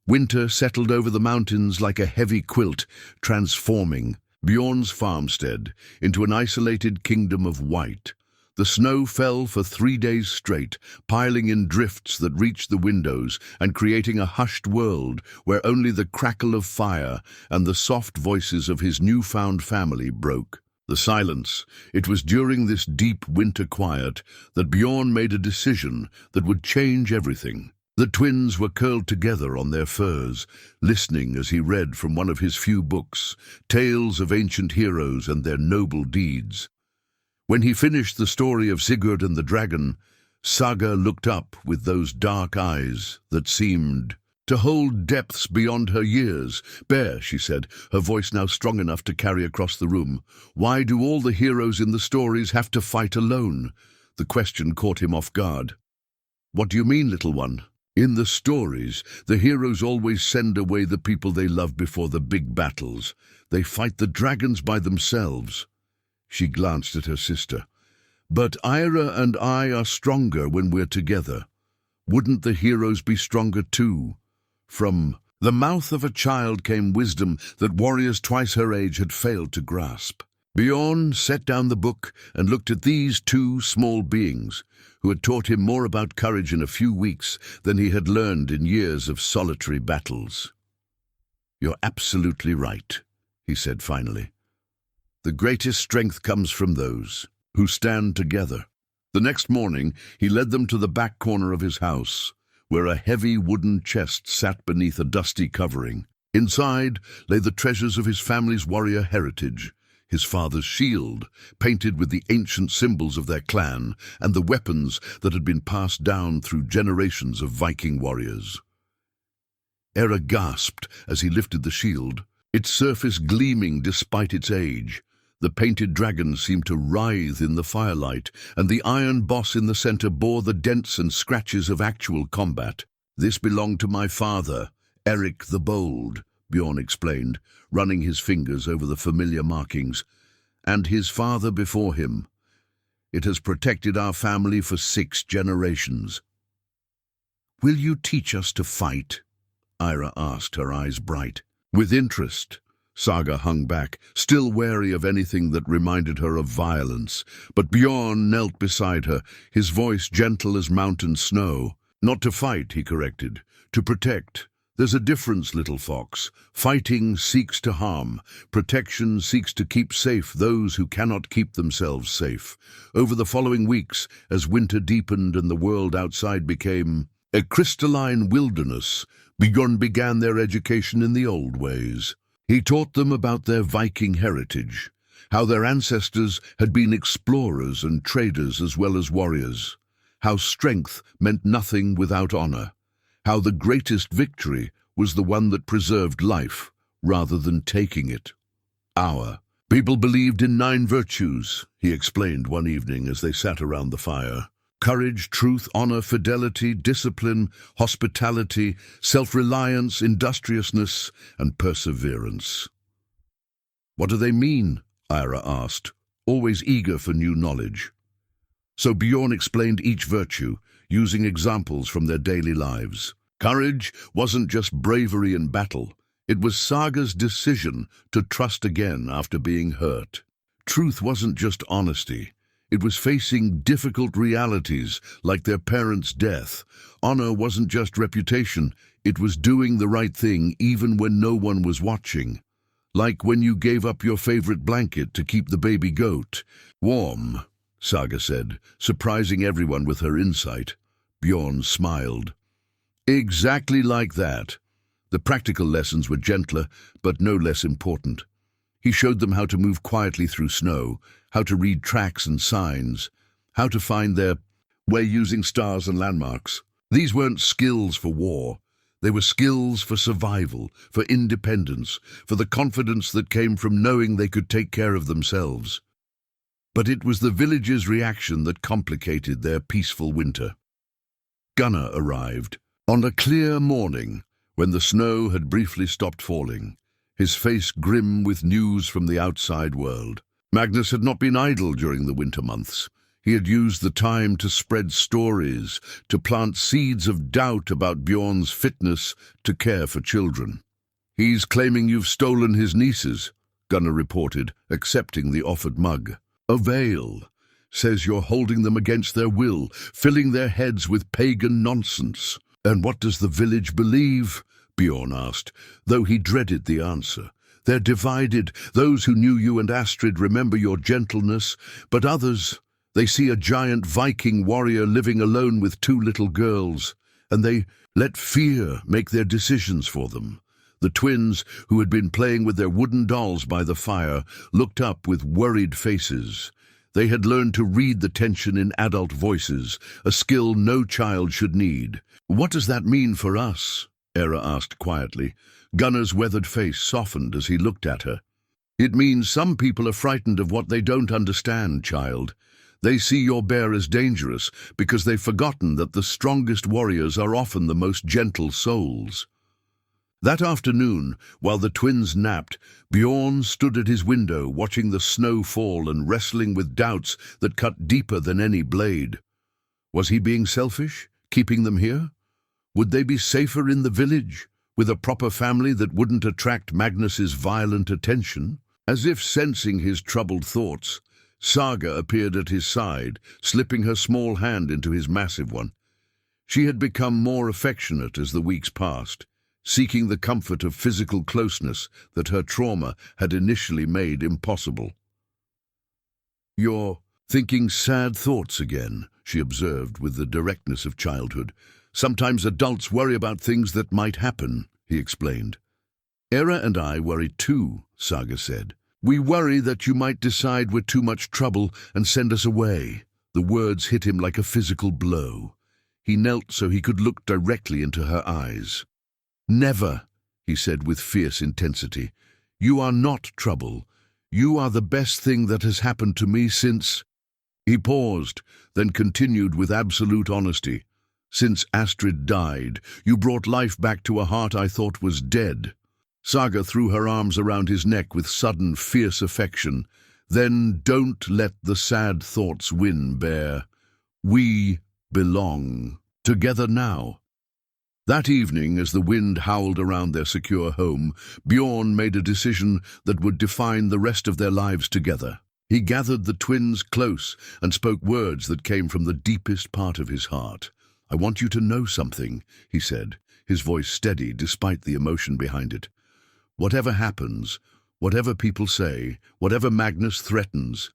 Winter settled over the mountains like a heavy quilt, transforming Bjorn's farmstead into an isolated kingdom of white. The snow fell for 3 days straight, piling in drifts that reached the windows and creating a hushed world where only the crackle of fire and the soft voices of his newfound family broke the silence. It was during this deep winter quiet that Bjorn made a decision that would change everything. The twins were curled together on their furs, listening as he read from one of his few books, tales of ancient heroes and their noble deeds. When he finished the story of Sigurd and the dragon, Saga looked up with those dark eyes that seemed to hold depths beyond her years. "Bear," she said, her voice now strong enough to carry across the room, "why do all the heroes in the stories have to fight alone?" The question caught him off guard. "What do you mean, little one?" "In the stories, the heroes always send away the people they love before the big battles. They fight the dragons by themselves." She glanced at her sister. "But Ira and I are stronger when we're together. Wouldn't the heroes be stronger too?" From the mouth of a child came wisdom that warriors twice her age had failed to grasp. Bjorn set down the book and looked at these two small beings who had taught him more about courage in a few weeks than he had learned in years of solitary battles. "You're absolutely right," he said finally. The greatest strength comes from those who stand together. The next morning, he led them to the back corner of his house, where a heavy wooden chest sat beneath a dusty covering. Inside lay the treasures of his family's warrior heritage, his father's shield, painted with the ancient symbols of their clan, and the weapons that had been passed down through generations of Viking warriors. Era gasped as he lifted the shield, its surface gleaming despite its age. The painted dragon seemed to writhe in the firelight, and the iron boss in the center bore the dents and scratches of actual combat. "This belonged to my father, Eric the Bold," Bjorn explained, running his fingers over the familiar markings. "And his father before him. It has protected our family for 6 generations." "Will you teach us to fight?" Ira asked, her eyes bright. "With interest." Saga hung back, still wary of anything that reminded her of violence, but Bjorn knelt beside her, his voice gentle as mountain snow. "Not to fight," he corrected, "to protect. There's a difference, little fox. Fighting seeks to harm. Protection seeks to keep safe those who cannot keep themselves safe." Over the following weeks, as winter deepened and the world outside became a crystalline wilderness, Bjorn began their education in the old ways. He taught them about their Viking heritage, how their ancestors had been explorers and traders as well as warriors, how strength meant nothing without honor, how the greatest victory was the one that preserved life rather than taking it. Our people believed in 9 virtues, he explained one evening as they sat around the fire. Courage, truth, honor, fidelity, discipline, hospitality, self-reliance, industriousness, and perseverance. "What do they mean?" Ira asked, always eager for new knowledge. So Bjorn explained each virtue, using examples from their daily lives. Courage wasn't just bravery in battle. It was Saga's decision to trust again after being hurt. Truth wasn't just honesty. It was facing difficult realities like their parents' death. Honor wasn't just reputation. It was doing the right thing even when no one was watching. Like when you gave up your favorite blanket to keep the baby goat. "Warm," Saga said, surprising everyone with her insight. Bjorn smiled. "Exactly like that." The practical lessons were gentler, but no less important. He showed them how to move quietly through snow, how to read tracks and signs, how to find their way using stars and landmarks. These weren't skills for war. They were skills for survival, for independence, for the confidence that came from knowing they could take care of themselves. But it was the village's reaction that complicated their peaceful winter. Gunnar arrived on a clear morning when the snow had briefly stopped falling, his face grim with news from the outside world. Magnus had not been idle during the winter months. He had used the time to spread stories, to plant seeds of doubt about Bjorn's fitness to care for children. "He's claiming you've stolen his nieces," Gunnar reported, accepting the offered mug. "A veil. Says you're holding them against their will, filling their heads with pagan nonsense." "And what does the village believe?" Bjorn asked, though he dreaded the answer. "They're divided. Those who knew you and Astrid remember your gentleness, but others, they see a giant Viking warrior living alone with 2 little girls, and they let fear make their decisions for them." The twins, who had been playing with their wooden dolls by the fire, looked up with worried faces. They had learned to read the tension in adult voices, a skill no child should need. "What does that mean for us?" Era asked quietly. Gunnar's weathered face softened as he looked at her. "It means some people are frightened of what they don't understand, child. They see your bear as dangerous because they've forgotten that the strongest warriors are often the most gentle souls." That afternoon, while the twins napped, Bjorn stood at his window watching the snow fall and wrestling with doubts that cut deeper than any blade. Was he being selfish, keeping them here? Would they be safer in the village, with a proper family that wouldn't attract Magnus's violent attention? As if sensing his troubled thoughts, Saga appeared at his side, slipping her small hand into his massive one. She had become more affectionate as the weeks passed, seeking the comfort of physical closeness that her trauma had initially made impossible. "You're thinking sad thoughts again," she observed with the directness of childhood. "Sometimes adults worry about things that might happen," he explained. "Era and I worry too," Saga said. "We worry that you might decide we're too much trouble and send us away." The words hit him like a physical blow. He knelt so he could look directly into her eyes. "Never," he said with fierce intensity. "You are not trouble. You are the best thing that has happened to me since—" He paused, then continued with absolute honesty. "Since Astrid died, you brought life back to a heart I thought was dead." Saga threw her arms around his neck with sudden, fierce affection. "Then don't let the sad thoughts win, Bear. We belong together now." That evening, as the wind howled around their secure home, Bjorn made a decision that would define the rest of their lives together. He gathered the twins close and spoke words that came from the deepest part of his heart. "I want you to know something," he said, his voice steady despite the emotion behind it. "Whatever happens, whatever people say, whatever Magnus threatens,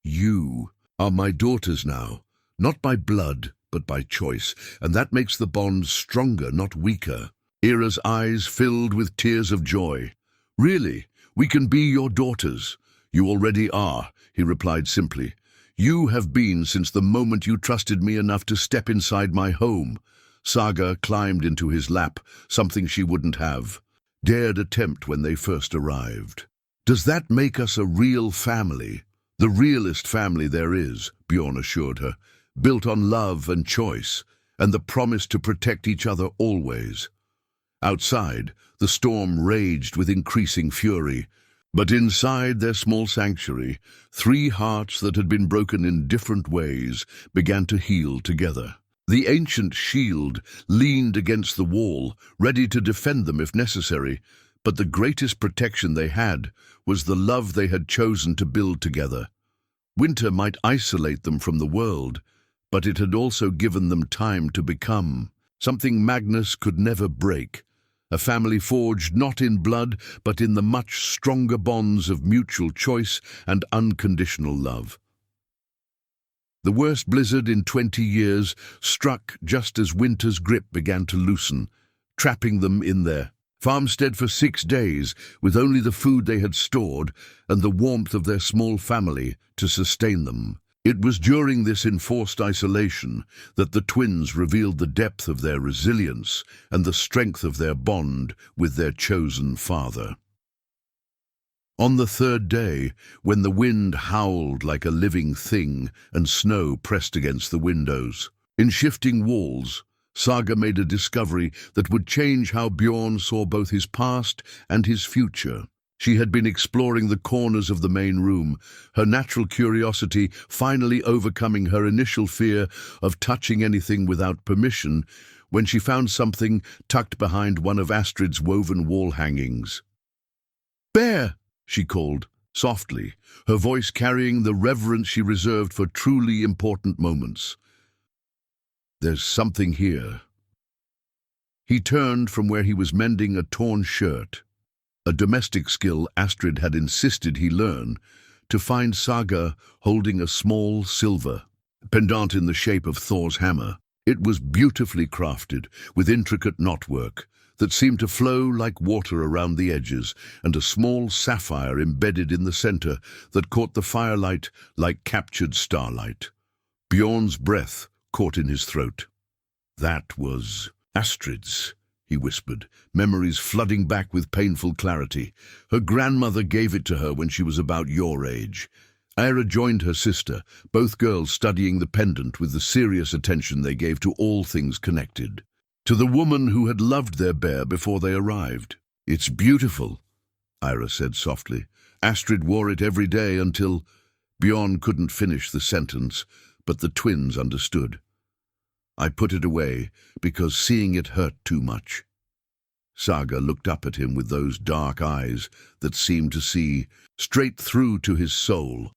you are my daughters now, not by blood, but by choice, and that makes the bond stronger, not weaker." Era's eyes filled with tears of joy. "Really, we can be your daughters." "You already are," he replied simply. "You have been since the moment you trusted me enough to step inside my home." Saga climbed into his lap, something she wouldn't have dared attempt when they first arrived. "Does that make us a real family?" "The realest family there is," Bjorn assured her, "built on love and choice, and the promise to protect each other always." Outside, the storm raged with increasing fury, but inside their small sanctuary, three hearts that had been broken in different ways began to heal together. The ancient shield leaned against the wall, ready to defend them if necessary, but the greatest protection they had was the love they had chosen to build together. Winter might isolate them from the world, but it had also given them time to become something Magnus could never break, a family forged not in blood, but in the much stronger bonds of mutual choice and unconditional love. The worst blizzard in 20 years struck just as winter's grip began to loosen, trapping them in their farmstead for 6 days, with only the food they had stored and the warmth of their small family to sustain them. It was during this enforced isolation that the twins revealed the depth of their resilience and the strength of their bond with their chosen father. On the third day, when the wind howled like a living thing and snow pressed against the windows, in shifting walls, Saga made a discovery that would change how Bjorn saw both his past and his future. She had been exploring the corners of the main room, her natural curiosity finally overcoming her initial fear of touching anything without permission, when she found something tucked behind one of Astrid's woven wall hangings. "Bear!" she called, softly, her voice carrying the reverence she reserved for truly important moments. "There's something here." He turned from where he was mending a torn shirt, a domestic skill Astrid had insisted he learn, to find Saga holding a small silver pendant in the shape of Thor's hammer. It was beautifully crafted, with intricate knotwork that seemed to flow like water around the edges, and a small sapphire embedded in the center that caught the firelight like captured starlight. Bjorn's breath caught in his throat. "That was Astrid's," he whispered, memories flooding back with painful clarity. "Her grandmother gave it to her when she was about your age." Ira joined her sister, both girls studying the pendant with the serious attention they gave to all things connected. To the woman who had loved their bear before they arrived. "It's beautiful," Ira said softly. "Astrid wore it every day until—" Bjorn couldn't finish the sentence, but the twins understood. "I put it away because seeing it hurt too much." Saga looked up at him with those dark eyes that seemed to see straight through to his soul.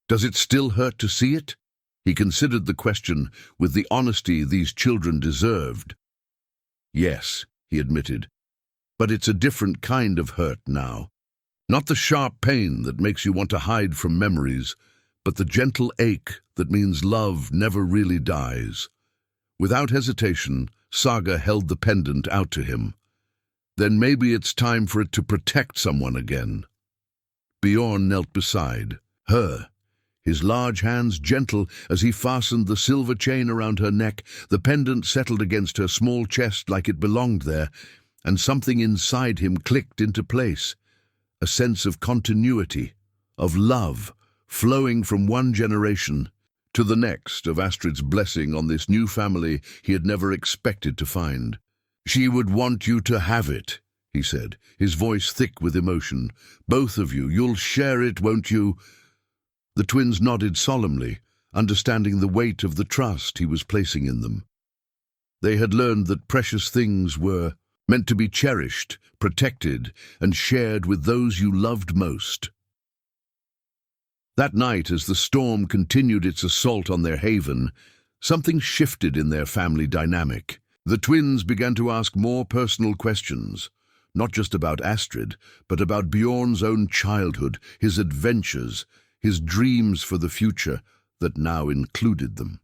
"Does it still hurt to see it?" He considered the question with the honesty these children deserved. "Yes," he admitted, "but it's a different kind of hurt now. Not the sharp pain that makes you want to hide from memories, but the gentle ache that means love never really dies. Without hesitation, Saga held the pendant out to him. Then maybe it's time for it to protect someone again. Bjorn knelt beside her, his large hands gentle as he fastened the silver chain around her neck. The pendant settled against her small chest like it belonged there, and something inside him clicked into place. A sense of continuity, of love, flowing from one generation to the next, of Astrid's blessing on this new family he had never expected to find. "She would want you to have it," he said, his voice thick with emotion. "Both of you, you'll share it, won't you?" The twins nodded solemnly, understanding the weight of the trust he was placing in them. They had learned that precious things were meant to be cherished, protected, and shared with those you loved most. That night, as the storm continued its assault on their haven, something shifted in their family dynamic. The twins began to ask more personal questions, not just about Astrid, but about Bjorn's own childhood, his adventures, his dreams for the future that now included them.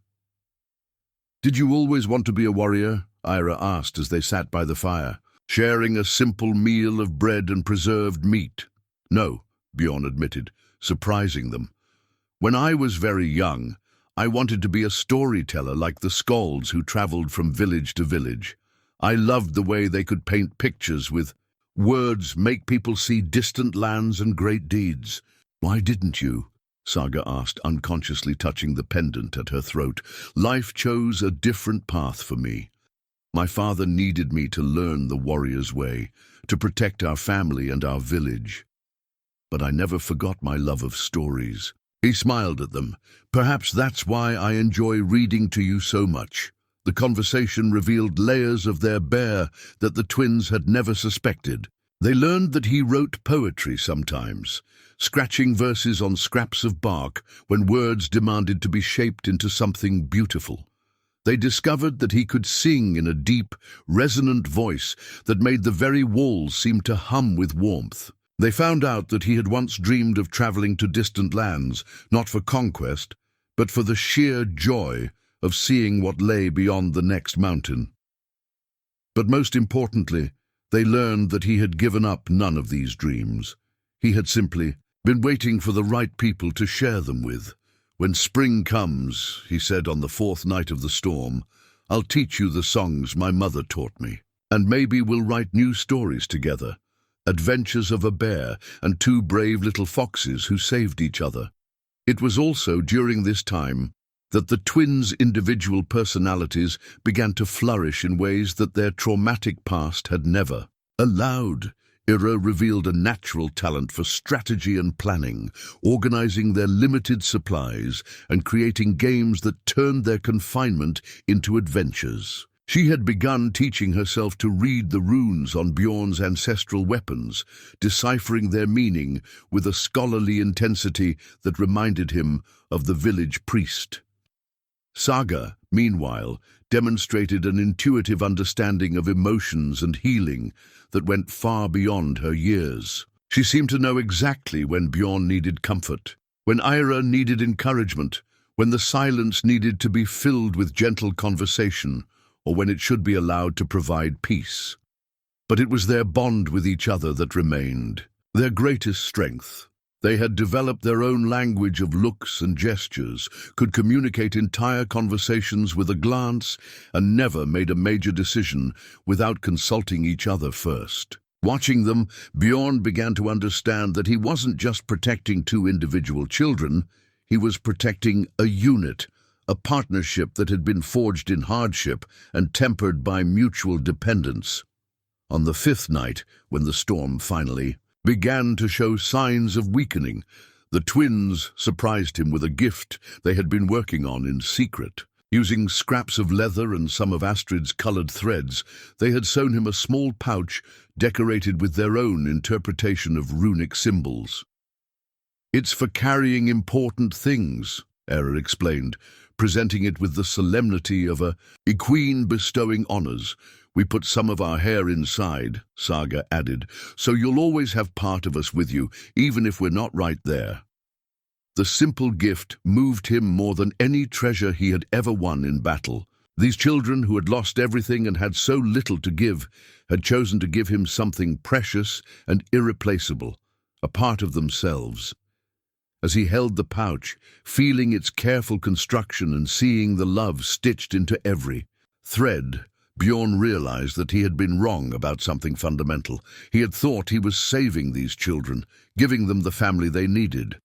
"Did you always want to be a warrior?" Ira asked as they sat by the fire, sharing a simple meal of bread and preserved meat. "No," Bjorn admitted, surprising them. "When I was very young, I wanted to be a storyteller like the skalds who traveled from village to village. I loved the way they could paint pictures with words, make people see distant lands and great deeds." "Why didn't you?" Saga asked, unconsciously touching the pendant at her throat. "Life chose a different path for me. My father needed me to learn the warrior's way, to protect our family and our village. But I never forgot my love of stories." He smiled at them. "Perhaps that's why I enjoy reading to you so much." The conversation revealed layers of their bear that the twins had never suspected. They learned that he wrote poetry sometimes, scratching verses on scraps of bark when words demanded to be shaped into something beautiful. They discovered that he could sing in a deep, resonant voice that made the very walls seem to hum with warmth. They found out that he had once dreamed of traveling to distant lands, not for conquest, but for the sheer joy of seeing what lay beyond the next mountain. But most importantly, they learned that he had given up none of these dreams. He had simply been waiting for the right people to share them with. "When spring comes," he said on the fourth night of the storm, "I'll teach you the songs my mother taught me, and maybe we'll write new stories together. Adventures of a bear and two brave little foxes who saved each other." It was also during this time that the twins' individual personalities began to flourish in ways that their traumatic past had never allowed. Ira revealed a natural talent for strategy and planning, organizing their limited supplies and creating games that turned their confinement into adventures. She had begun teaching herself to read the runes on Bjorn's ancestral weapons, deciphering their meaning with a scholarly intensity that reminded him of the village priest. Saga, meanwhile, demonstrated an intuitive understanding of emotions and healing that went far beyond her years. She seemed to know exactly when Bjorn needed comfort, when Ira needed encouragement, when the silence needed to be filled with gentle conversation, or when it should be allowed to provide peace. But it was their bond with each other that remained their greatest strength. They had developed their own language of looks and gestures, could communicate entire conversations with a glance, and never made a major decision without consulting each other first. Watching them, Bjorn began to understand that he wasn't just protecting two individual children, he was protecting a unit, a partnership that had been forged in hardship and tempered by mutual dependence. On the fifth night, when the storm finally began to show signs of weakening, the twins surprised him with a gift they had been working on in secret. Using scraps of leather and some of Astrid's colored threads, they had sewn him a small pouch decorated with their own interpretation of runic symbols. "It's for carrying important things," Era explained, presenting it with the solemnity of a queen bestowing honors. "We put some of our hair inside," Saga added, "so you'll always have part of us with you, even if we're not right there." The simple gift moved him more than any treasure he had ever won in battle. These children, who had lost everything and had so little to give, had chosen to give him something precious and irreplaceable, a part of themselves. As he held the pouch, feeling its careful construction and seeing the love stitched into every thread, Bjorn realized that he had been wrong about something fundamental. He had thought he was saving these children, giving them the family they needed.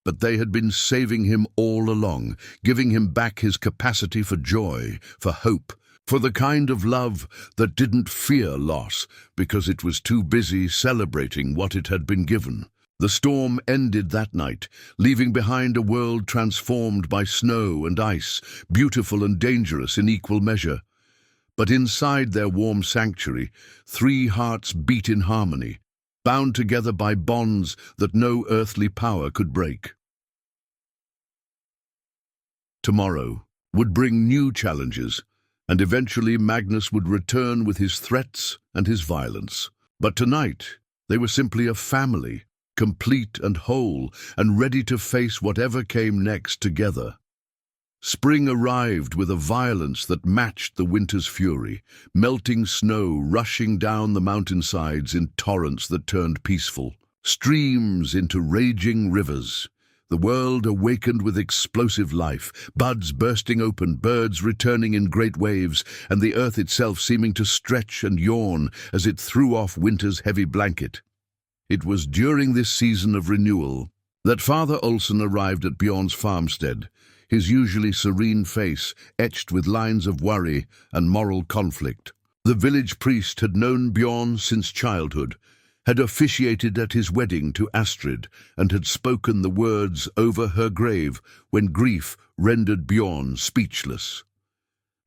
But they had been saving him all along, giving him back his capacity for joy, for hope, for the kind of love that didn't fear loss because it was too busy celebrating what it had been given. The storm ended that night, leaving behind a world transformed by snow and ice, beautiful and dangerous in equal measure. But inside their warm sanctuary, 3 hearts beat in harmony, bound together by bonds that no earthly power could break. Tomorrow would bring new challenges, and eventually Magnus would return with his threats and his violence. But tonight, they were simply a family, complete and whole, and ready to face whatever came next together. Spring arrived with a violence that matched the winter's fury, melting snow rushing down the mountainsides in torrents that turned peaceful, streams into raging rivers. The world awakened with explosive life, buds bursting open, birds returning in great waves, and the earth itself seeming to stretch and yawn as it threw off winter's heavy blanket. It was during this season of renewal that Father Olsen arrived at Bjorn's farmstead, his usually serene face etched with lines of worry and moral conflict. The village priest had known Bjorn since childhood, had officiated at his wedding to Astrid, and had spoken the words over her grave when grief rendered Bjorn speechless.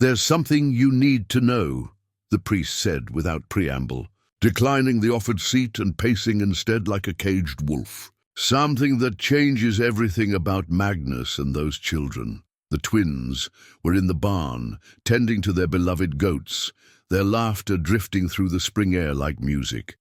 "There's something you need to know," the priest said without preamble, declining the offered seat and pacing instead like a caged wolf. "Something that changes everything about Magnus and those children." The twins were in the barn, tending to their beloved goats, their laughter drifting through the spring air like music.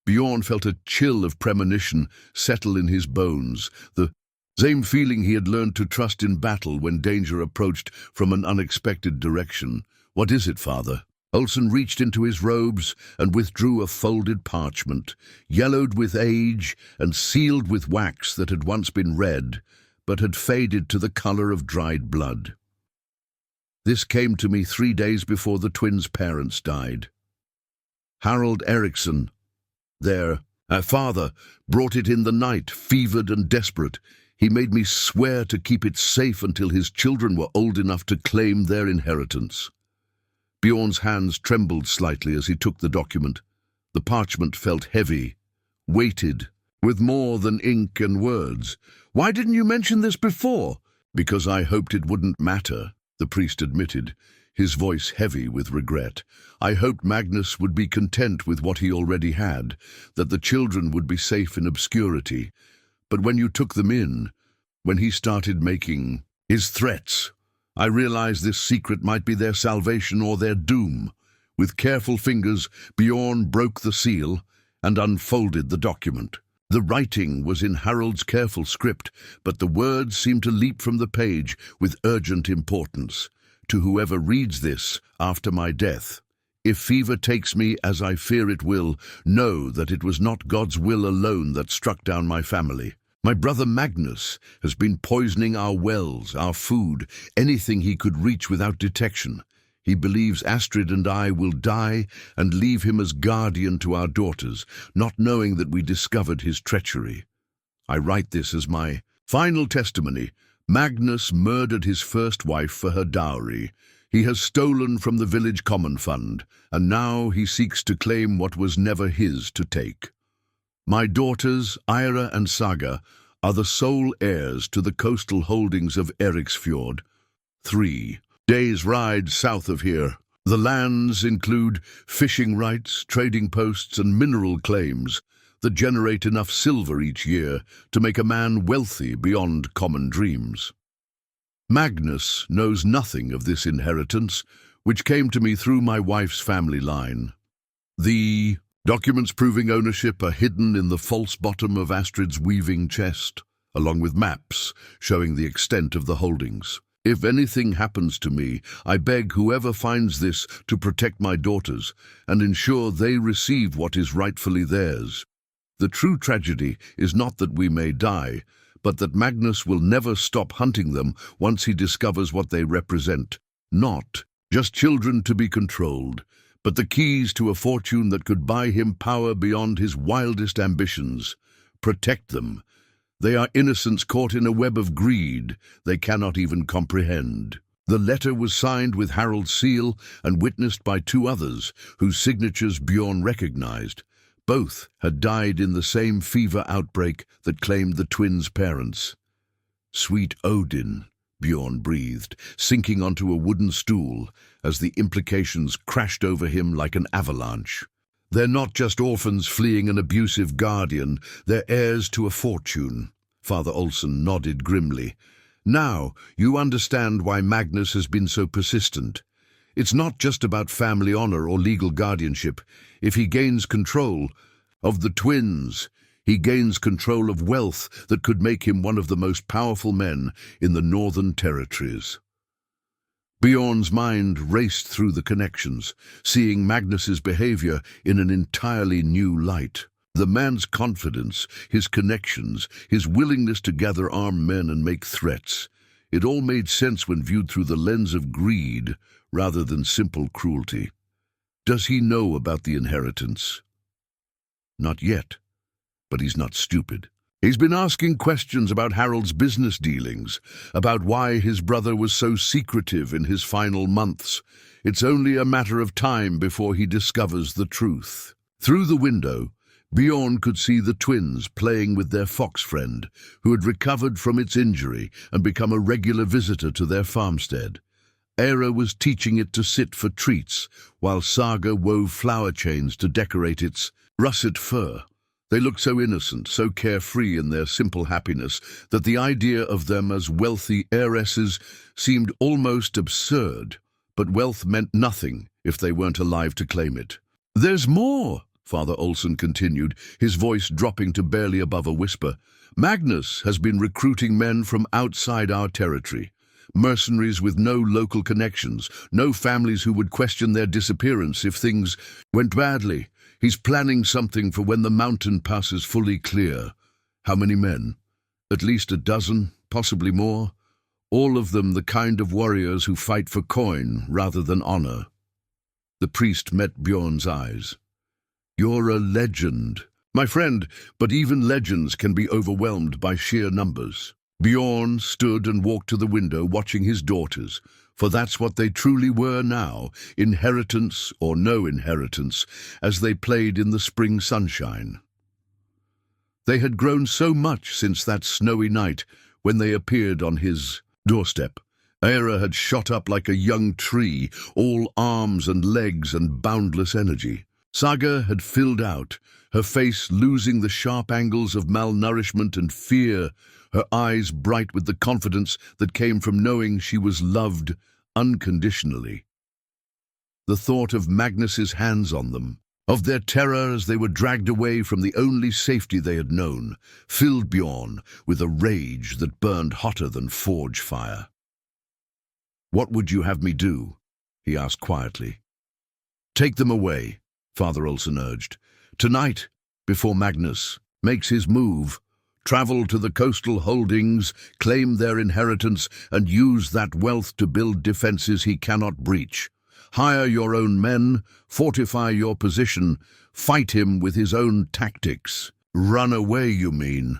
Bjorn felt a chill of premonition settle in his bones, the same feeling he had learned to trust in battle when danger approached from an unexpected direction. "What is it, Father?" Olsen reached into his robes and withdrew a folded parchment, yellowed with age and sealed with wax that had once been red, but had faded to the color of dried blood. "This came to me 3 days before the twins' parents died. Harold Eriksson, their father, brought it in the night, fevered and desperate. He made me swear to keep it safe until his children were old enough to claim their inheritance." Bjorn's hands trembled slightly as he took the document. The parchment felt heavy, weighted, with more than ink and words. "Why didn't you mention this before?" "Because I hoped it wouldn't matter," the priest admitted, his voice heavy with regret. "I hoped Magnus would be content with what he already had, that the children would be safe in obscurity. But when you took them in, when he started making his threats, I realized this secret might be their salvation or their doom." With careful fingers, Bjorn broke the seal and unfolded the document. The writing was in Harold's careful script, but the words seemed to leap from the page with urgent importance. "To whoever reads this after my death, if fever takes me as I fear it will, know that it was not God's will alone that struck down my family. My brother Magnus has been poisoning our wells, our food, anything he could reach without detection. He believes Astrid and I will die and leave him as guardian to our daughters, not knowing that we discovered his treachery. I write this as my final testimony. Magnus murdered his first wife for her dowry. He has stolen from the village common fund, and now he seeks to claim what was never his to take. My daughters, Ira and Saga, are the sole heirs to the coastal holdings of Eriksfjord. 3 days' ride south of here. The lands include fishing rights, trading posts, and mineral claims that generate enough silver each year to make a man wealthy beyond common dreams. Magnus knows nothing of this inheritance, which came to me through my wife's family line. The documents proving ownership are hidden in the false bottom of Astrid's weaving chest. along with maps showing the extent of the holdings. If anything happens to me, I beg whoever finds this to protect my daughters and ensure they receive what is rightfully theirs. The true tragedy is not that we may die, but that Magnus will never stop hunting them once he discovers what they represent. Not just children to be controlled, but the keys to a fortune that could buy him power beyond his wildest ambitions. Protect them. They are innocents caught in a web of greed they cannot even comprehend. The letter was signed with Harald's seal and witnessed by two others, whose signatures Bjorn recognized. Both had died in the same fever outbreak that claimed the twins' parents. "Sweet Odin," Bjorn breathed, sinking onto a wooden stool as the implications crashed over him like an avalanche. They're not just orphans fleeing an abusive guardian, they're heirs to a fortune. Father Olsen nodded grimly. Now, you understand why Magnus has been so persistent. It's not just about family honor or legal guardianship. If he gains control of the twins, he gains control of wealth that could make him one of the most powerful men in the Northern Territories. Bjorn's mind raced through the connections, seeing Magnus's behavior in an entirely new light. The man's confidence, his connections, his willingness to gather armed men and make threats. It all made sense when viewed through the lens of greed rather than simple cruelty. Does he know about the inheritance? Not yet, but he's not stupid. He's been asking questions about Harald's business dealings, about why his brother was so secretive in his final months. It's only a matter of time before he discovers the truth. Through the window, Bjorn could see the twins playing with their fox friend, who had recovered from its injury and become a regular visitor to their farmstead. Eira was teaching it to sit for treats, while Saga wove flower chains to decorate its russet fur. They looked so innocent, so carefree in their simple happiness, that the idea of them as wealthy heiresses seemed almost absurd. But wealth meant nothing if they weren't alive to claim it. "There's more," Father Olsen continued, his voice dropping to barely above a whisper. "Magnus has been recruiting men from outside our territory. Mercenaries with no local connections, no families who would question their disappearance if things went badly. He's planning something for when the mountain passes fully clear. How many men? At least a dozen, possibly more. All of them the kind of warriors who fight for coin rather than honor." The priest met Bjorn's eyes. "You're a legend, my friend, but even legends can be overwhelmed by sheer numbers." Bjorn stood and walked to the window watching his daughters, for that's what they truly were now, inheritance or no inheritance, as they played in the spring sunshine. They had grown so much since that snowy night when they appeared on his doorstep. Eira had shot up like a young tree, all arms and legs and boundless energy. Saga had filled out, her face losing the sharp angles of malnourishment and fear, her eyes bright with the confidence that came from knowing she was loved unconditionally. The thought of Magnus's hands on them, of their terror as they were dragged away from the only safety they had known, filled Bjorn with a rage that burned hotter than forge fire. "What would you have me do?" he asked quietly. "Take them away," Father Olsen urged. "Tonight, before Magnus makes his move. Travel to the coastal holdings, claim their inheritance, and use that wealth to build defenses he cannot breach. Hire your own men, fortify your position, fight him with his own tactics." "Run away, you mean?"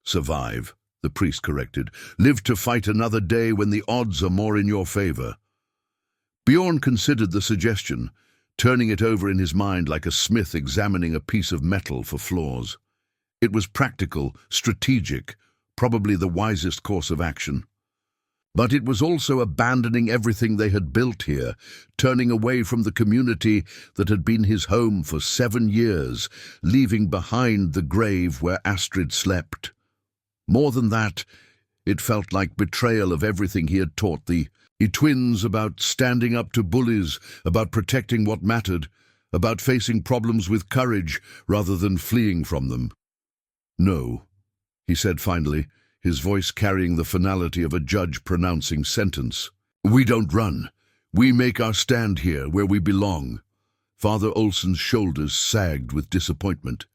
"Survive," the priest corrected. "Live to fight another day when the odds are more in your favor." Bjorn considered the suggestion, turning it over in his mind like a smith examining a piece of metal for flaws. It was practical, strategic, probably the wisest course of action. But it was also abandoning everything they had built here, turning away from the community that had been his home for 7 years, leaving behind the grave where Astrid slept. More than that, it felt like betrayal of everything he had taught the twins about standing up to bullies, about protecting what mattered, about facing problems with courage rather than fleeing from them. "No," he said finally, his voice carrying the finality of a judge pronouncing sentence. "We don't run. We make our stand here where we belong." Father Olsen's shoulders sagged with disappointment.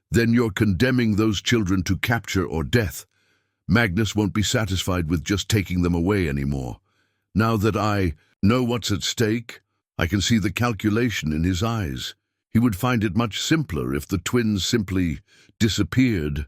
"Then you're condemning those children to capture or death. Magnus won't be satisfied with just taking them away anymore. Now that I know what's at stake, I can see the calculation in his eyes. He would find it much simpler if the twins simply disappeared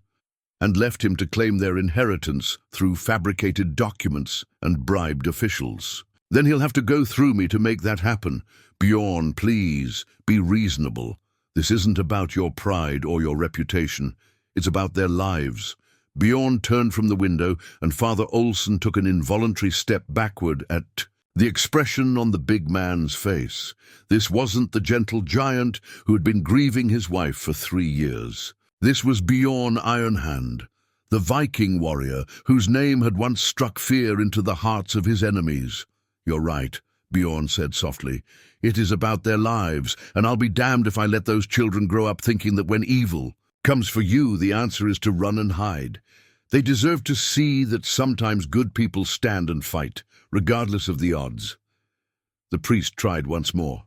and left him to claim their inheritance through fabricated documents and bribed officials. Then he'll have to go through me to make that happen. Bjorn, please, be reasonable. This isn't about your pride or your reputation. It's about their lives." Bjorn turned from the window, and Father Olsen took an involuntary step backward at the expression on the big man's face. This wasn't the gentle giant who had been grieving his wife for 3 years. This was Bjorn Ironhand, the Viking warrior whose name had once struck fear into the hearts of his enemies. "You're right," Bjorn said softly. "It is about their lives, and I'll be damned if I let those children grow up thinking that when evil comes for you, the answer is to run and hide. They deserve to see that sometimes good people stand and fight, regardless of the odds." The priest tried once more.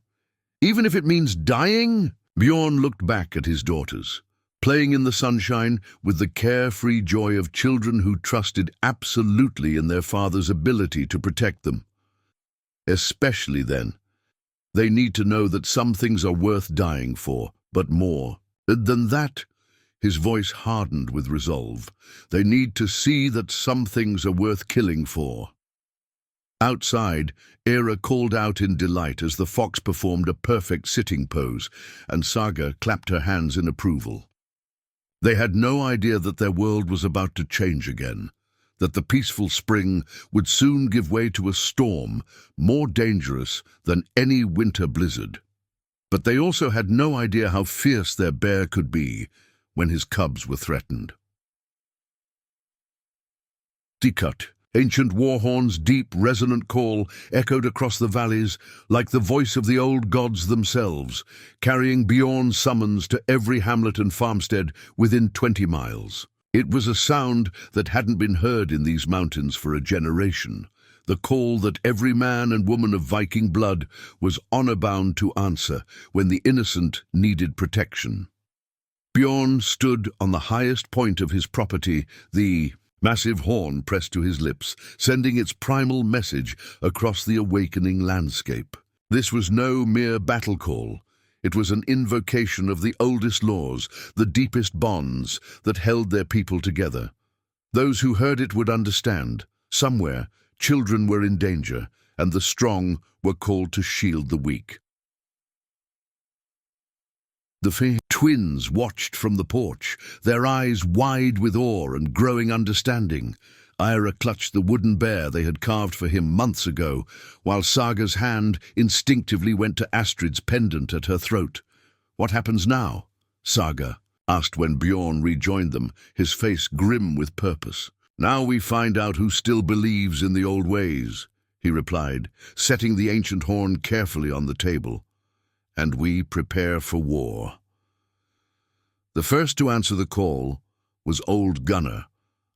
"Even if it means dying?" Bjorn looked back at his daughters, playing in the sunshine with the carefree joy of children who trusted absolutely in their father's ability to protect them. "Especially then. They need to know that some things are worth dying for, but more than that." His voice hardened with resolve. "They need to see that some things are worth killing for." Outside, Era called out in delight as the fox performed a perfect sitting pose, and Saga clapped her hands in approval. They had no idea that their world was about to change again, that the peaceful spring would soon give way to a storm more dangerous than any winter blizzard. But they also had no idea how fierce their bear could be when his cubs were threatened. Tikut, ancient warhorn's deep, resonant call echoed across the valleys like the voice of the old gods themselves, carrying Bjorn's summons to every hamlet and farmstead within 20 miles. It was a sound that hadn't been heard in these mountains for a generation, the call that every man and woman of Viking blood was honor-bound to answer when the innocent needed protection. Bjorn stood on the highest point of his property, the massive horn pressed to his lips, sending its primal message across the awakening landscape. This was no mere battle call. It was an invocation of the oldest laws, the deepest bonds that held their people together. Those who heard it would understand. Somewhere, children were in danger, and the strong were called to shield the weak. The twins watched from the porch, their eyes wide with awe and growing understanding. Ira clutched the wooden bear they had carved for him months ago, while Saga's hand instinctively went to Astrid's pendant at her throat. "What happens now?" Saga asked when Bjorn rejoined them, his face grim with purpose. "Now we find out who still believes in the old ways," he replied, setting the ancient horn carefully on the table. "And we prepare for war." The first to answer the call was old Gunnar,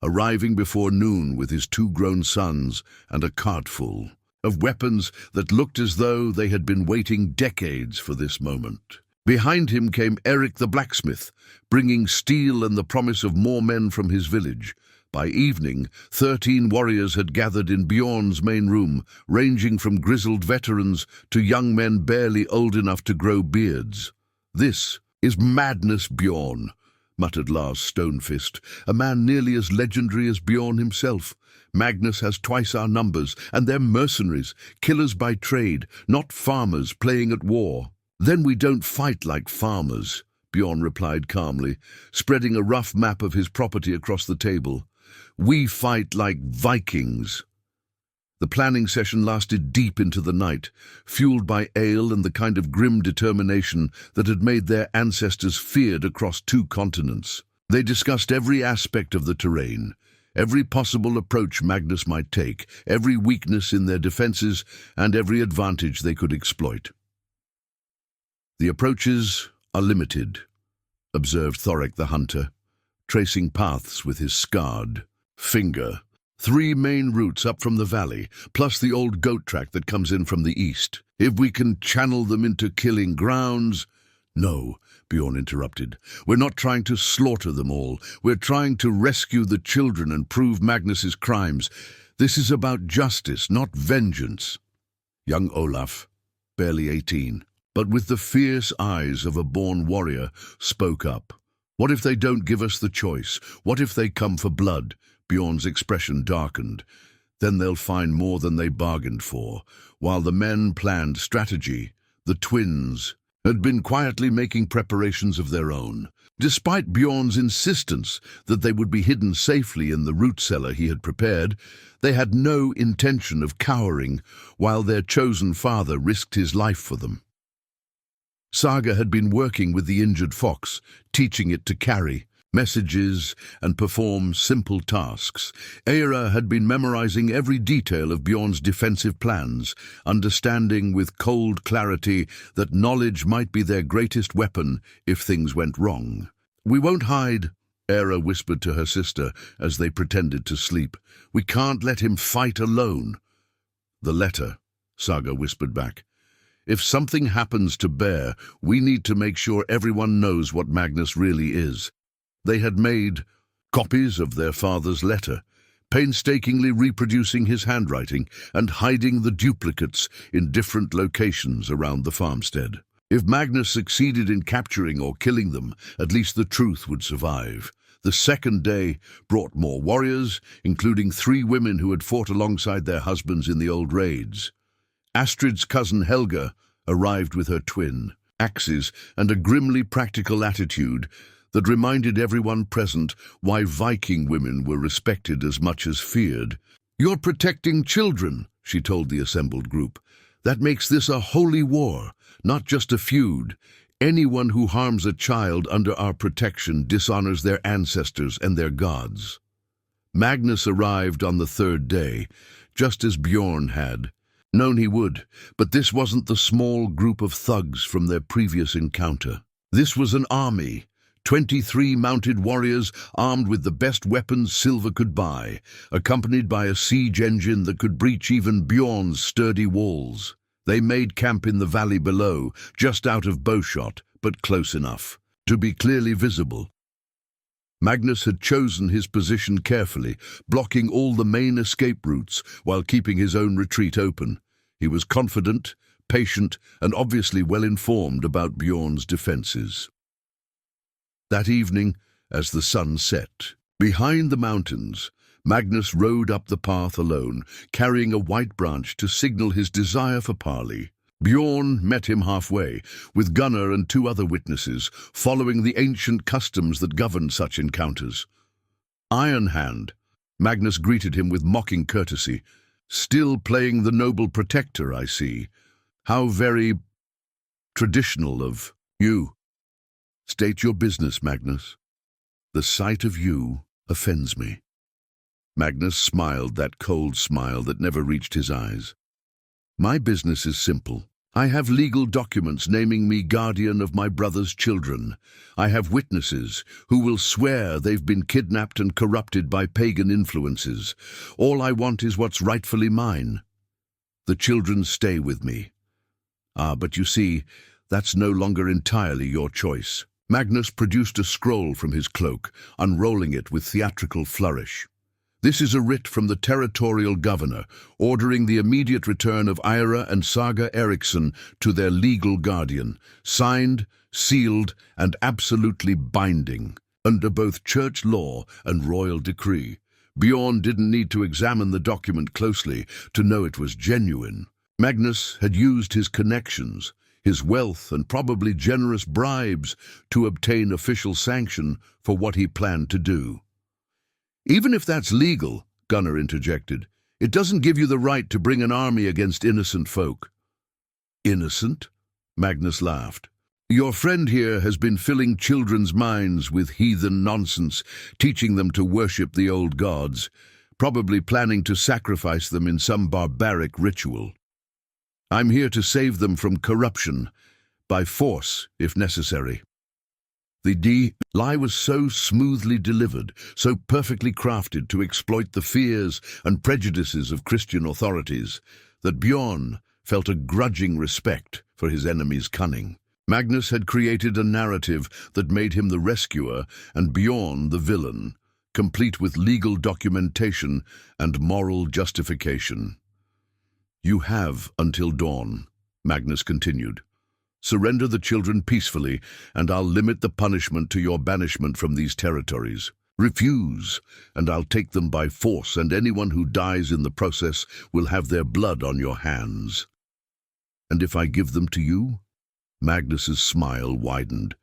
arriving before noon with his 2 grown sons and a cart full of weapons that looked as though they had been waiting decades for this moment. Behind him came Eric the blacksmith, bringing steel and the promise of more men from his village. By evening, 13 warriors had gathered in Bjorn's main room, ranging from grizzled veterans to young men barely old enough to grow beards. "This is madness, Bjorn," muttered Lars Stonefist, a man nearly as legendary as Bjorn himself. "Magnus has twice our numbers, and they're mercenaries, killers by trade, not farmers playing at war." "Then we don't fight like farmers," Bjorn replied calmly, spreading a rough map of his property across the table. "We fight like Vikings." The planning session lasted deep into the night, fueled by ale and the kind of grim determination that had made their ancestors feared across 2 continents. They discussed every aspect of the terrain, every possible approach Magnus might take, every weakness in their defenses, and every advantage they could exploit. "The approaches are limited," observed Thorek the hunter, tracing paths with his scard. Finger. 3 main routes up from the valley, plus the old goat track that comes in from the east. If we can channel them into killing grounds... No, Bjorn interrupted. We're not trying to slaughter them all. We're trying to rescue the children and prove Magnus's crimes. This is about justice, not vengeance. Young Olaf, barely 18, but with the fierce eyes of a born warrior, spoke up. What if they don't give us the choice? What if they come for blood? Bjorn's expression darkened. Then they'll find more than they bargained for. While the men planned strategy, the twins had been quietly making preparations of their own. Despite Bjorn's insistence that they would be hidden safely in the root cellar he had prepared, they had no intention of cowering while their chosen father risked his life for them. Saga had been working with the injured fox, teaching it to carry messages and perform simple tasks. Eira had been memorizing every detail of Bjorn's defensive plans, understanding with cold clarity that knowledge might be their greatest weapon if things went wrong. "We won't hide," Eira whispered to her sister as they pretended to sleep. "We can't let him fight alone." "The letter," Saga whispered back. "If something happens to Bear, we need to make sure everyone knows what Magnus really is." They had made copies of their father's letter, painstakingly reproducing his handwriting and hiding the duplicates in different locations around the farmstead. If Magnus succeeded in capturing or killing them, at least the truth would survive. The second day brought more warriors, including 3 women who had fought alongside their husbands in the old raids. Astrid's cousin Helga arrived with her twin, axes, and a grimly practical attitude that reminded everyone present why Viking women were respected as much as feared. "You're protecting children," she told the assembled group. "That makes this a holy war, not just a feud. Anyone who harms a child under our protection dishonors their ancestors and their gods." Magnus arrived on the 3rd day, just as Bjorn had known he would, but this wasn't the small group of thugs from their previous encounter. This was an army. 23 mounted warriors armed with the best weapons silver could buy, accompanied by a siege engine that could breach even Bjorn's sturdy walls. They made camp in the valley below, just out of bowshot, but close enough to be clearly visible. Magnus had chosen his position carefully, blocking all the main escape routes while keeping his own retreat open. He was confident, patient, and obviously well-informed about Bjorn's defenses. That evening, as the sun set, behind the mountains, Magnus rode up the path alone, carrying a white branch to signal his desire for parley. Bjorn met him halfway, with Gunnar and 2 other witnesses, following the ancient customs that governed such encounters. "Iron Hand," Magnus greeted him with mocking courtesy. "Still playing the noble protector, I see. How very traditional of you." "State your business, Magnus." "The sight of you offends me." Magnus smiled, that cold smile that never reached his eyes. "My business is simple. I have legal documents naming me guardian of my brother's children. I have witnesses who will swear they've been kidnapped and corrupted by pagan influences. All I want is what's rightfully mine. The children stay with me." But you see, that's no longer entirely your choice." Magnus produced a scroll from his cloak, unrolling it with theatrical flourish. "This is a writ from the territorial governor, ordering the immediate return of Eira and Saga Eriksson to their legal guardian, signed, sealed, and absolutely binding, under both church law and royal decree." Bjorn didn't need to examine the document closely to know it was genuine. Magnus had used his connections, his wealth, and probably generous bribes to obtain official sanction for what he planned to do. "Even if that's legal," Gunnar interjected, "it doesn't give you the right to bring an army against innocent folk." "Innocent?" Magnus laughed. "Your friend here has been filling children's minds with heathen nonsense, teaching them to worship the old gods, probably planning to sacrifice them in some barbaric ritual. I'm here to save them from corruption, by force if necessary." The lie was so smoothly delivered, so perfectly crafted to exploit the fears and prejudices of Christian authorities, that Bjorn felt a grudging respect for his enemy's cunning. Magnus had created a narrative that made him the rescuer and Bjorn the villain, complete with legal documentation and moral justification. "You have until dawn," Magnus continued. "Surrender the children peacefully, and I'll limit the punishment to your banishment from these territories. Refuse, and I'll take them by force, and anyone who dies in the process will have their blood on your hands." "And if I give them to you?" Magnus's smile widened.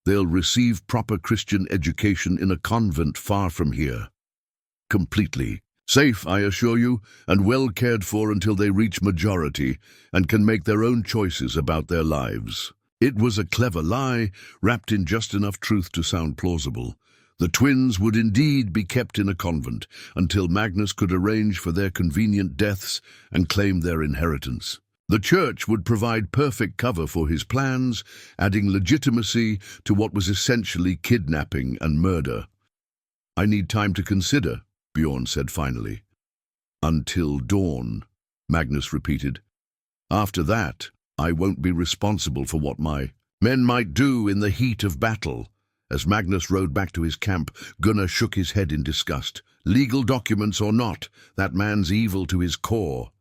"They'll receive proper Christian education in a convent far from here. Completely safe, I assure you, and well cared for until they reach majority and can make their own choices about their lives." It was a clever lie, wrapped in just enough truth to sound plausible. The twins would indeed be kept in a convent until Magnus could arrange for their convenient deaths and claim their inheritance. The church would provide perfect cover for his plans, adding legitimacy to what was essentially kidnapping and murder. "I need time to consider," Bjorn said finally. "Until dawn," Magnus repeated. "After that, I won't be responsible for what my men might do in the heat of battle." As Magnus rode back to his camp, Gunnar shook his head in disgust. Legal documents or not, that man's evil to his core.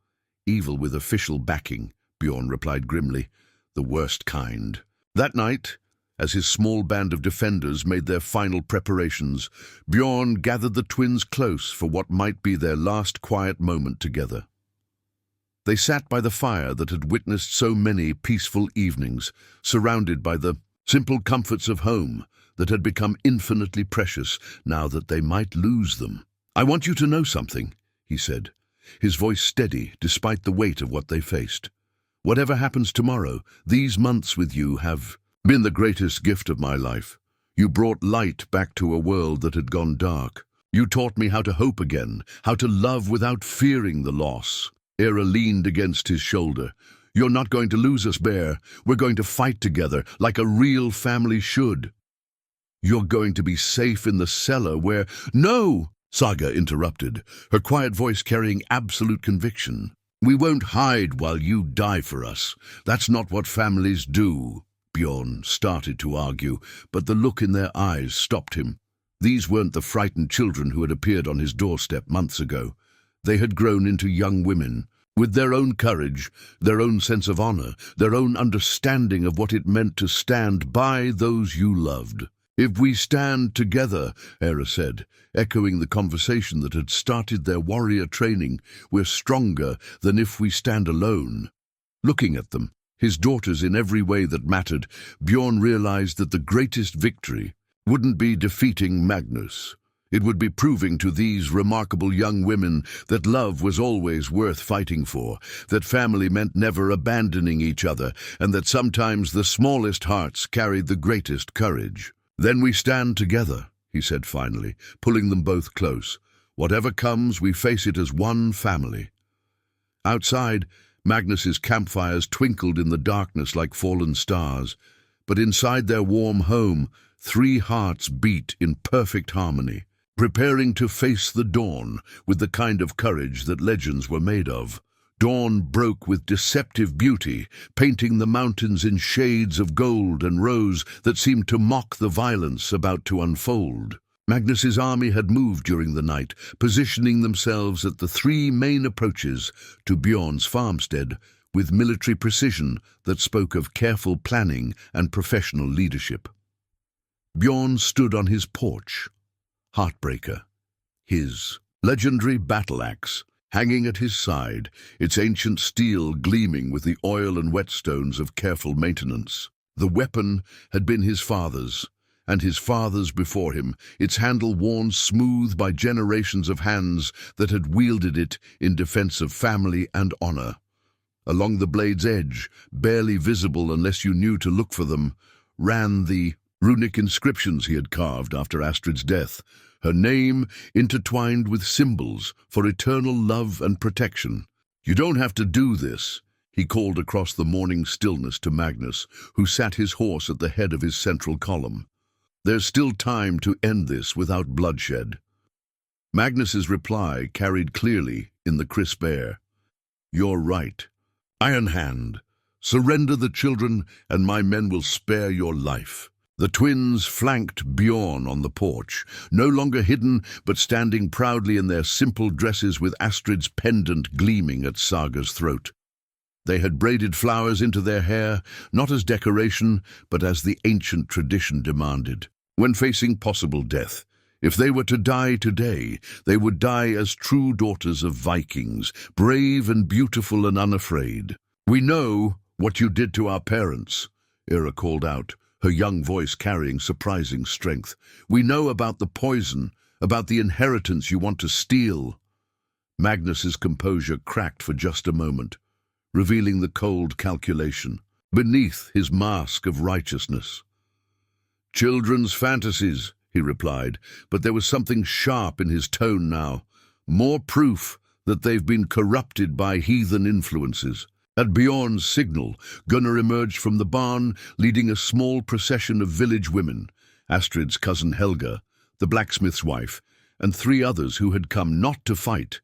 "Evil with official backing," Bjorn replied grimly. "The worst kind." That night, as his small band of defenders made their final preparations, Bjorn gathered the twins close for what might be their last quiet moment together. They sat by the fire that had witnessed so many peaceful evenings, surrounded by the simple comforts of home that had become infinitely precious now that they might lose them. "I want you to know something," he said, his voice steady despite the weight of what they faced. "Whatever happens tomorrow, these months with you have been the greatest gift of my life. You brought light back to a world that had gone dark. You taught me how to hope again, how to love without fearing the loss." Era leaned against his shoulder. "You're not going to lose us, Bear. We're going to fight together, like a real family should. You're going to be safe in the cellar where—" "No!" Saga interrupted, her quiet voice carrying absolute conviction. "We won't hide while you die for us. That's not what families do." Bjorn started to argue, but the look in their eyes stopped him. These weren't the frightened children who had appeared on his doorstep months ago. They had grown into young women, with their own courage, their own sense of honor, their own understanding of what it meant to stand by those you loved. "If we stand together," Era said, echoing the conversation that had started their warrior training, "we're stronger than if we stand alone." Looking at them, his daughters in every way that mattered, Bjorn realized that the greatest victory wouldn't be defeating Magnus. It would be proving to these remarkable young women that love was always worth fighting for, that family meant never abandoning each other, and that sometimes the smallest hearts carried the greatest courage. "Then we stand together," he said finally, pulling them both close. "Whatever comes, we face it as one family." Outside, Magnus's campfires twinkled in the darkness like fallen stars, but inside their warm home, 3 hearts beat in perfect harmony, preparing to face the dawn with the kind of courage that legends were made of. Dawn broke with deceptive beauty, painting the mountains in shades of gold and rose that seemed to mock the violence about to unfold. Magnus's army had moved during the night, positioning themselves at the 3 main approaches to Bjorn's farmstead with military precision that spoke of careful planning and professional leadership. Bjorn stood on his porch, Heartbreaker, his legendary battle axe, hanging at his side, its ancient steel gleaming with the oil and whetstones of careful maintenance. The weapon had been his father's, and his father's before him, its handle worn smooth by generations of hands that had wielded it in defense of family and honor. Along the blade's edge, barely visible unless you knew to look for them, ran the runic inscriptions he had carved after Astrid's death, her name intertwined with symbols for eternal love and protection. "You don't have to do this," he called across the morning stillness to Magnus, who sat his horse at the head of his central column. There's still time to end this without bloodshed. Magnus's reply carried clearly in the crisp air. You're right. Iron Hand, surrender the children and my men will spare your life. The twins flanked Bjorn on the porch, no longer hidden but standing proudly in their simple dresses with Astrid's pendant gleaming at Saga's throat. They had braided flowers into their hair, not as decoration, but as the ancient tradition demanded. When facing possible death, if they were to die today, they would die as true daughters of Vikings, brave and beautiful and unafraid. We know what you did to our parents, Ira called out, her young voice carrying surprising strength. We know about the poison, about the inheritance you want to steal. Magnus's composure cracked for just a moment, revealing the cold calculation beneath his mask of righteousness. Children's fantasies, he replied, but there was something sharp in his tone now, more proof that they've been corrupted by heathen influences. At Bjorn's signal, Gunnar emerged from the barn, leading a small procession of village women, Astrid's cousin Helga, the blacksmith's wife, and 3 others who had come not to fight,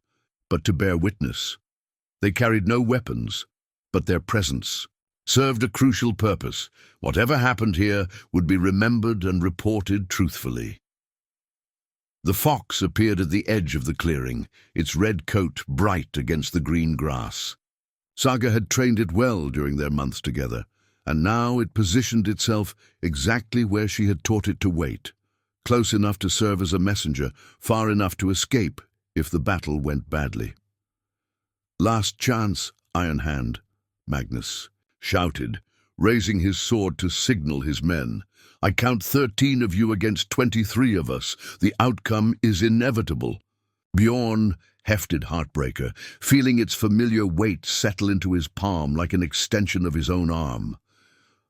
but to bear witness. They carried no weapons, but their presence served a crucial purpose. Whatever happened here would be remembered and reported truthfully. The fox appeared at the edge of the clearing, its red coat bright against the green grass. Saga had trained it well during their months together, and now it positioned itself exactly where she had taught it to wait, close enough to serve as a messenger, far enough to escape if the battle went badly. Last chance, Iron Hand, Magnus shouted, raising his sword to signal his men. I count 13 of you against 23 of us. The outcome is inevitable. Bjorn hefted Heartbreaker, feeling its familiar weight settle into his palm like an extension of his own arm.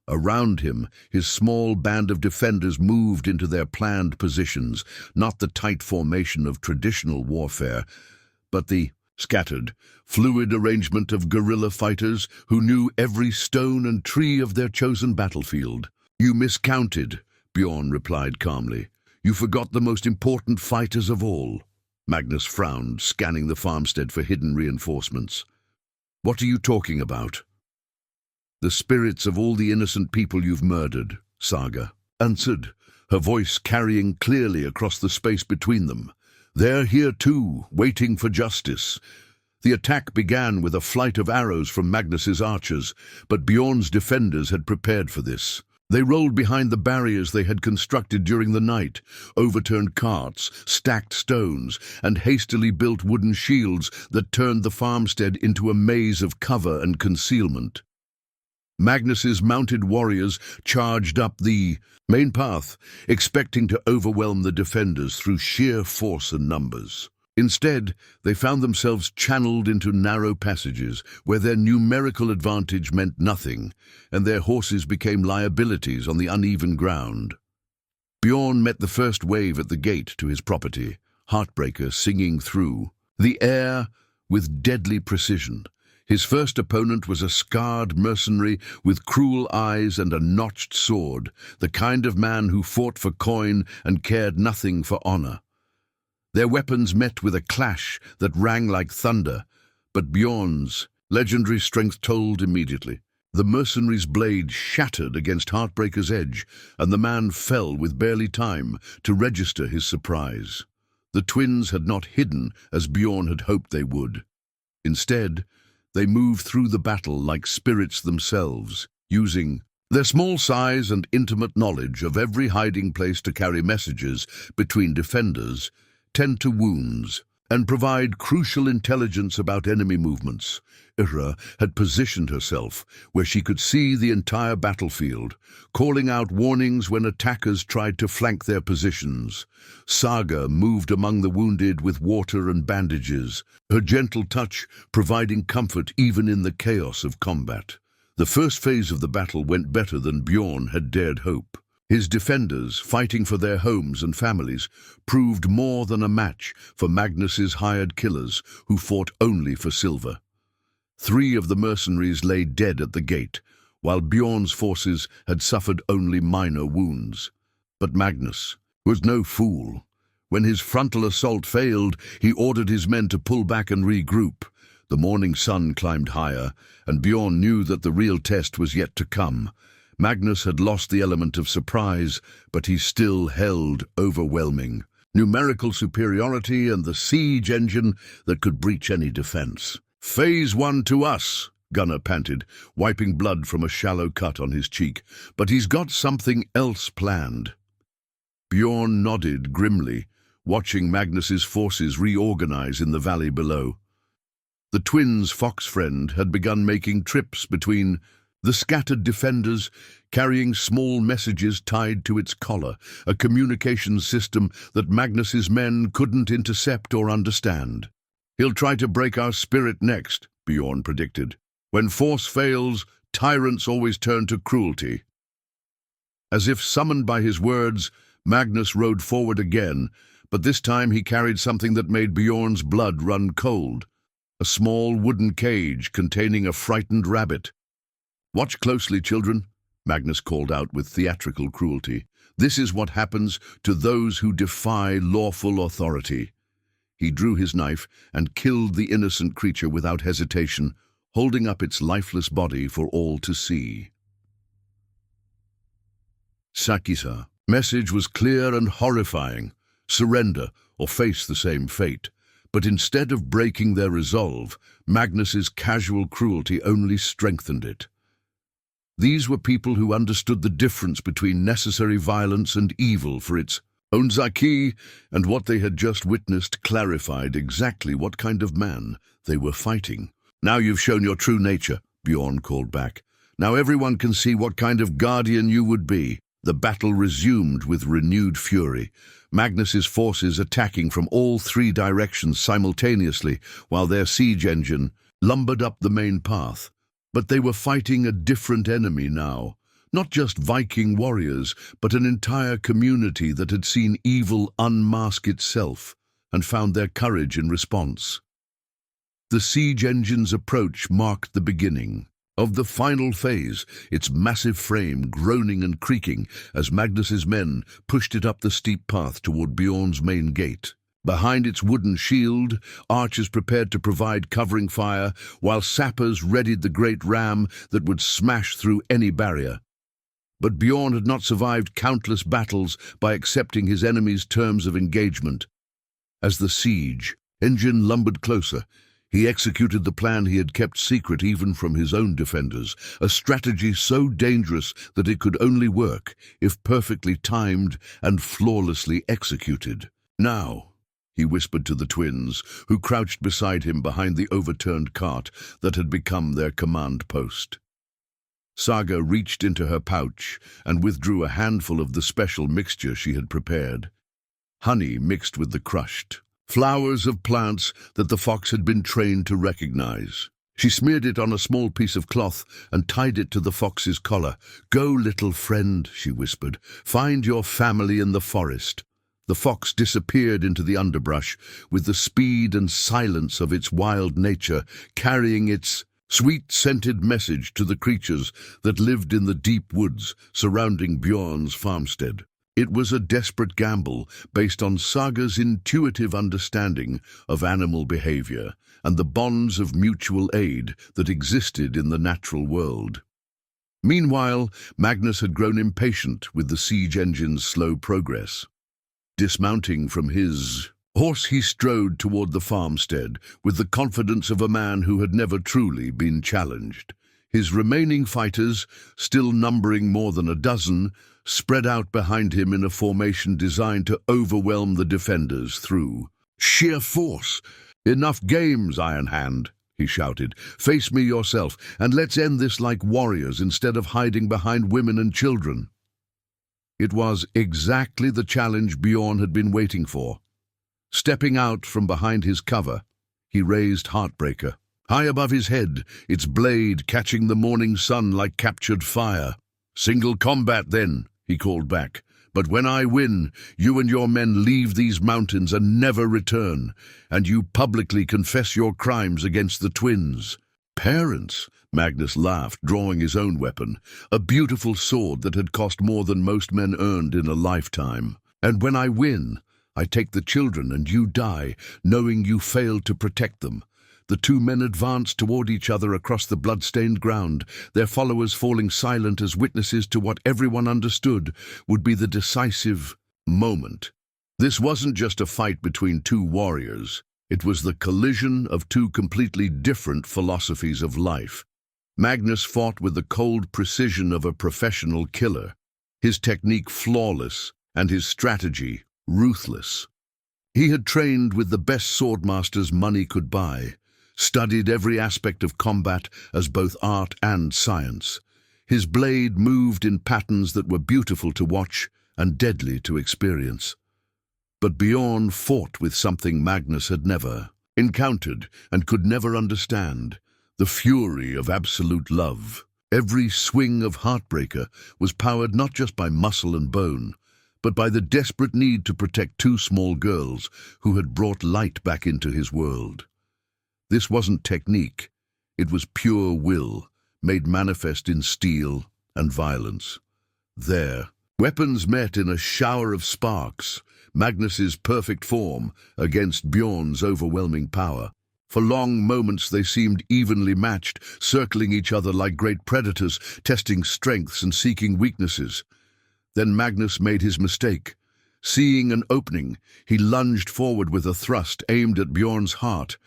Around him, his small band of defenders moved into their planned positions, not the tight formation of traditional warfare, but the scattered, fluid arrangement of guerrilla fighters who knew every stone and tree of their chosen battlefield. You miscounted, Bjorn replied calmly. You forgot the most important fighters of all. Magnus frowned, scanning the farmstead for hidden reinforcements. What are you talking about? The spirits of all the innocent people you've murdered, Saga answered, her voice carrying clearly across the space between them. They're here too, waiting for justice. The attack began with a flight of arrows from Magnus's archers, but Bjorn's defenders had prepared for this. They rolled behind the barriers they had constructed during the night, overturned carts, stacked stones, and hastily built wooden shields that turned the farmstead into a maze of cover and concealment. Magnus's mounted warriors charged up the main path, expecting to overwhelm the defenders through sheer force and numbers. Instead, they found themselves channeled into narrow passages where their numerical advantage meant nothing, and their horses became liabilities on the uneven ground. Bjorn met the first wave at the gate to his property, Heartbreaker singing through the air with deadly precision. His first opponent was a scarred mercenary with cruel eyes and a notched sword, the kind of man who fought for coin and cared nothing for honor. Their weapons met with a clash that rang like thunder, but Bjorn's legendary strength told immediately. The mercenary's blade shattered against Heartbreaker's edge, and the man fell with barely time to register his surprise. The twins had not hidden as Bjorn had hoped they would. Instead, they moved through the battle like spirits themselves, using their small size and intimate knowledge of every hiding place to carry messages between defenders, tend to wounds, and provide crucial intelligence about enemy movements. Ira had positioned herself where she could see the entire battlefield, calling out warnings when attackers tried to flank their positions. Saga moved among the wounded with water and bandages, her gentle touch providing comfort even in the chaos of combat. The first phase of the battle went better than Bjorn had dared hope. His defenders, fighting for their homes and families, proved more than a match for Magnus's hired killers, who fought only for silver. 3 of the mercenaries lay dead at the gate, while Bjorn's forces had suffered only minor wounds. But Magnus was no fool. When his frontal assault failed, he ordered his men to pull back and regroup. The morning sun climbed higher, and Bjorn knew that the real test was yet to come. Magnus had lost the element of surprise, but he still held overwhelming numerical superiority and the siege engine that could breach any defense. "Phase 1 to us," Gunnar panted, wiping blood from a shallow cut on his cheek. "But he's got something else planned." Bjorn nodded grimly, watching Magnus's forces reorganize in the valley below. The twins' fox friend had begun making trips between the scattered defenders, carrying small messages tied to its collar, a communications system that Magnus's men couldn't intercept or understand. "He'll try to break our spirit next," Bjorn predicted. "When force fails, tyrants always turn to cruelty." As if summoned by his words, Magnus rode forward again, but this time he carried something that made Bjorn's blood run cold. A small wooden cage containing a frightened rabbit. "Watch closely, children," Magnus called out with theatrical cruelty. "This is what happens to those who defy lawful authority." He drew his knife and killed the innocent creature without hesitation, holding up its lifeless body for all to see. Sakisa. Message was clear and horrifying. Surrender or face the same fate. But instead of breaking their resolve, Magnus's casual cruelty only strengthened it. These were people who understood the difference between necessary violence and evil for its own psyche, and what they had just witnessed clarified exactly what kind of man they were fighting. "Now you've shown your true nature," Bjorn called back. "Now everyone can see what kind of guardian you would be." The battle resumed with renewed fury. Magnus's forces attacking from all three directions simultaneously, while their siege engine lumbered up the main path. But they were fighting a different enemy now. Not just Viking warriors, but an entire community that had seen evil unmask itself and found their courage in response. The siege engine's approach marked the beginning of the final phase, its massive frame groaning and creaking as Magnus's men pushed it up the steep path toward Bjorn's main gate. Behind its wooden shield, archers prepared to provide covering fire, while sappers readied the great ram that would smash through any barrier. But Bjorn had not survived countless battles by accepting his enemy's terms of engagement. As the siege engine lumbered closer, he executed the plan he had kept secret even from his own defenders, a strategy so dangerous that it could only work if perfectly timed and flawlessly executed. "Now," he whispered to the twins, who crouched beside him behind the overturned cart that had become their command post. Saga reached into her pouch and withdrew a handful of the special mixture she had prepared. Honey mixed with the crushed flowers of plants that the fox had been trained to recognize. She smeared it on a small piece of cloth and tied it to the fox's collar. "Go, little friend," she whispered. "Find your family in the forest." The fox disappeared into the underbrush with the speed and silence of its wild nature, carrying its sweet-scented message to the creatures that lived in the deep woods surrounding Bjorn's farmstead. It was a desperate gamble based on Saga's intuitive understanding of animal behavior and the bonds of mutual aid that existed in the natural world. Meanwhile, Magnus had grown impatient with the siege engine's slow progress. Dismounting from his horse, he strode toward the farmstead with the confidence of a man who had never truly been challenged. His remaining fighters, still numbering more than a dozen, spread out behind him in a formation designed to overwhelm the defenders through sheer force. "Enough games, Iron Hand," he shouted. "Face me yourself, and let's end this like warriors instead of hiding behind women and children." It was exactly the challenge Bjorn had been waiting for. Stepping out from behind his cover, he raised Heartbreaker. High above his head, its blade catching the morning sun like captured fire. "Single combat, then," he called back. "But when I win, you and your men leave these mountains and never return, and you publicly confess your crimes against the twins." Parents, Magnus laughed, drawing his own weapon, a beautiful sword that had cost more than most men earned in a lifetime. And when I win, I take the children and you die, knowing you failed to protect them. The two men advanced toward each other across the blood-stained ground, their followers falling silent as witnesses to what everyone understood would be the decisive moment. This wasn't just a fight between two warriors. It was the collision of two completely different philosophies of life. Magnus fought with the cold precision of a professional killer, his technique flawless and his strategy ruthless. He had trained with the best swordmasters money could buy, studied every aspect of combat as both art and science. His blade moved in patterns that were beautiful to watch and deadly to experience. But Bjorn fought with something Magnus had never encountered and could never understand, the fury of absolute love. Every swing of Heartbreaker was powered not just by muscle and bone, but by the desperate need to protect two small girls who had brought light back into his world. This wasn't technique, it was pure will, made manifest in steel and violence. There, weapons met in a shower of sparks, Magnus's perfect form against Bjorn's overwhelming power. For long moments they seemed evenly matched, circling each other like great predators, testing strengths and seeking weaknesses. Then Magnus made his mistake. Seeing an opening, he lunged forward with a thrust aimed at Bjorn's heart,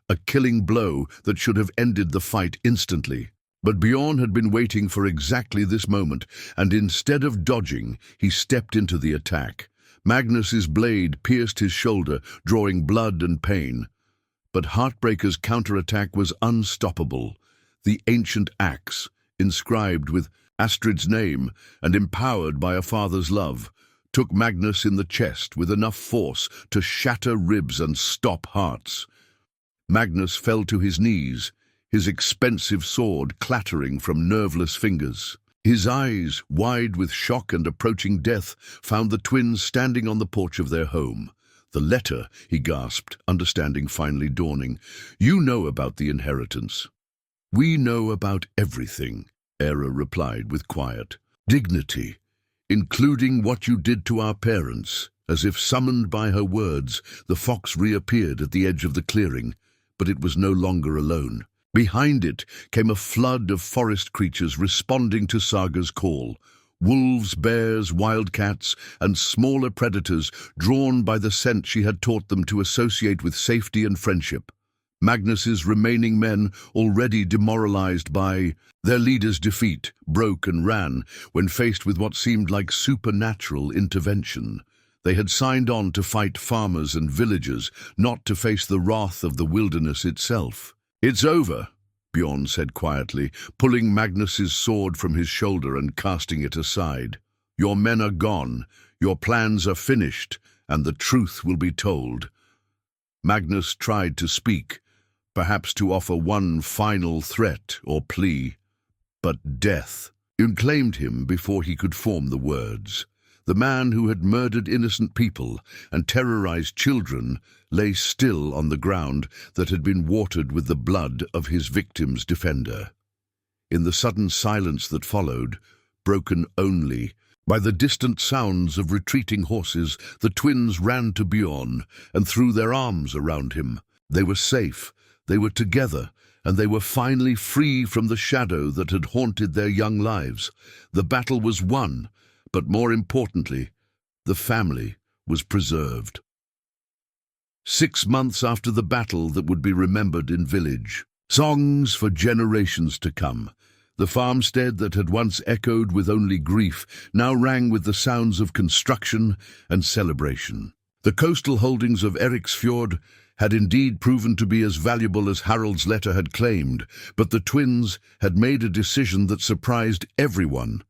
a killing blow that should have ended the fight instantly. But Bjorn had been waiting for exactly this moment, and instead of dodging, he stepped into the attack. Magnus's blade pierced his shoulder, drawing blood and pain. But Heartbreaker's counterattack was unstoppable. The ancient axe, inscribed with Astrid's name and empowered by a father's love, took Magnus in the chest with enough force to shatter ribs and stop hearts. Magnus fell to his knees, his expensive sword clattering from nerveless fingers. His eyes, wide with shock and approaching death, found the twins standing on the porch of their home. "The letter," he gasped, understanding finally dawning. "You know about the inheritance." "We know about everything," Era replied with quiet dignity, "including what you did to our parents." As if summoned by her words, the fox reappeared at the edge of the clearing, but it was no longer alone. Behind it came a flood of forest creatures responding to Saga's call. Wolves, bears, wildcats, and smaller predators drawn by the scent she had taught them to associate with safety and friendship. Magnus's remaining men, already demoralized by their leader's defeat, broke and ran when faced with what seemed like supernatural intervention. They had signed on to fight farmers and villagers, not to face the wrath of the wilderness itself. "It's over," Bjorn said quietly, pulling Magnus's sword from his shoulder and casting it aside. "Your men are gone, your plans are finished, and the truth will be told." Magnus tried to speak, perhaps to offer one final threat or plea, but death claimed him before he could form the words. The man who had murdered innocent people and terrorized children lay still on the ground that had been watered with the blood of his victim's defender. In the sudden silence that followed, broken only by the distant sounds of retreating horses, the twins ran to Bjorn and threw their arms around him. They were safe, they were together, and they were finally free from the shadow that had haunted their young lives. The battle was won, but more importantly, the family was preserved. 6 months after the battle that would be remembered in village, songs for generations to come. The farmstead that had once echoed with only grief now rang with the sounds of construction and celebration. The coastal holdings of Eriksfjord had indeed proven to be as valuable as Harald's letter had claimed, but the twins had made a decision that surprised everyone.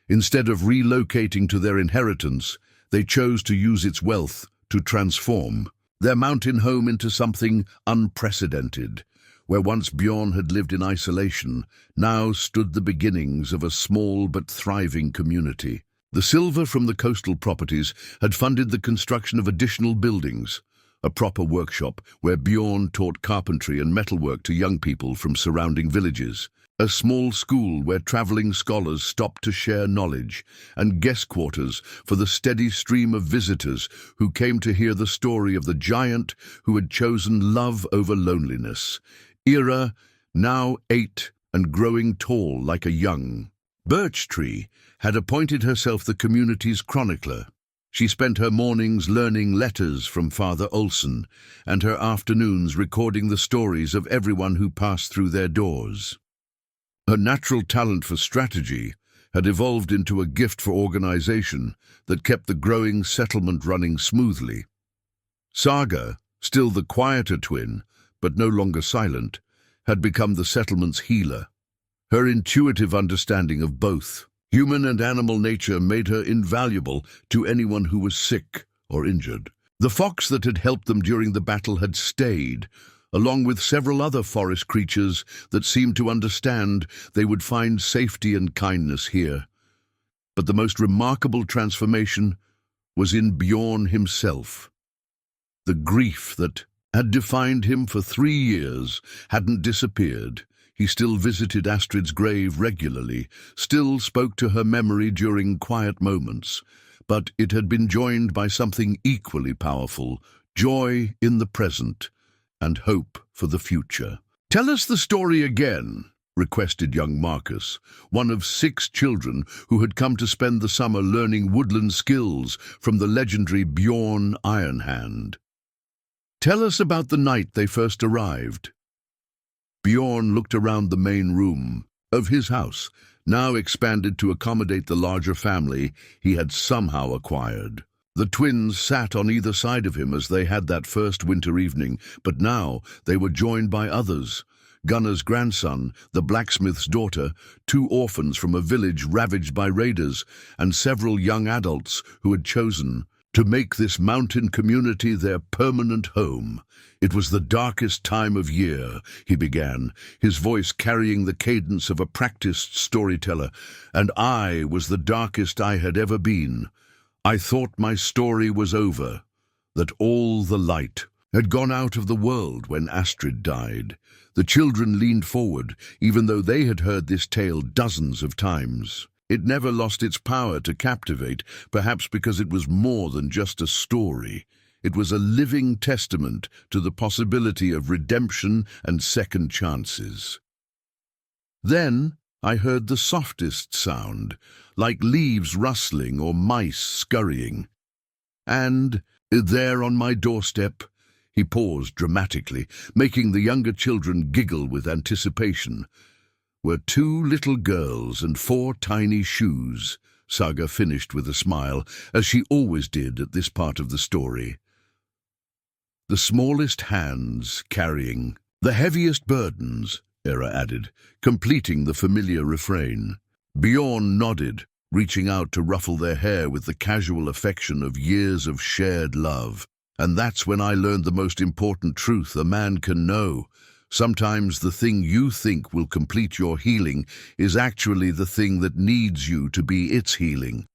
Instead of relocating to their inheritance, they chose to use its wealth to transform their mountain home into something unprecedented. Where once Bjorn had lived in isolation, now stood the beginnings of a small but thriving community. The silver from the coastal properties had funded the construction of additional buildings, a proper workshop where Bjorn taught carpentry and metalwork to young people from surrounding villages. A small school where traveling scholars stopped to share knowledge, and guest quarters for the steady stream of visitors who came to hear the story of the giant who had chosen love over loneliness. Ira, now 8 and growing tall like a young birch tree, had appointed herself the community's chronicler. She spent her mornings learning letters from Father Olsen, and her afternoons recording the stories of everyone who passed through their doors. Her natural talent for strategy had evolved into a gift for organization that kept the growing settlement running smoothly. Saga, still the quieter twin, but no longer silent, had become the settlement's healer. Her intuitive understanding of both human and animal nature made her invaluable to anyone who was sick or injured. The fox that had helped them during the battle had stayed, along with several other forest creatures that seemed to understand they would find safety and kindness here. But the most remarkable transformation was in Bjorn himself. The grief that had defined him for 3 years hadn't disappeared. He still visited Astrid's grave regularly, still spoke to her memory during quiet moments, but it had been joined by something equally powerful: joy in the present and hope for the future. "Tell us the story again," requested young Marcus, one of 6 children who had come to spend the summer learning woodland skills from the legendary Bjorn Ironhand. "Tell us about the night they first arrived." Bjorn looked around the main room of his house, now expanded to accommodate the larger family he had somehow acquired. The twins sat on either side of him as they had that first winter evening, but now they were joined by others: Gunnar's grandson, the blacksmith's daughter, 2 orphans from a village ravaged by raiders, and several young adults who had chosen to make this mountain community their permanent home. "It was the darkest time of year," he began, his voice carrying the cadence of a practiced storyteller, "and I was the darkest I had ever been. I thought my story was over, that all the light had gone out of the world when Astrid died." The children leaned forward, even though they had heard this tale dozens of times. It never lost its power to captivate, perhaps because it was more than just a story. It was a living testament to the possibility of redemption and second chances. Then I heard the softest sound, like leaves rustling or mice scurrying. And there on my doorstep, he paused dramatically, making the younger children giggle with anticipation, were 2 little girls and 4 tiny shoes. Saga finished with a smile, as she always did at this part of the story. "The smallest hands carrying the heaviest burdens," Era added, completing the familiar refrain. Bjorn nodded, reaching out to ruffle their hair with the casual affection of years of shared love. "And that's when I learned the most important truth a man can know. Sometimes the thing you think will complete your healing is actually the thing that needs you to be its healing."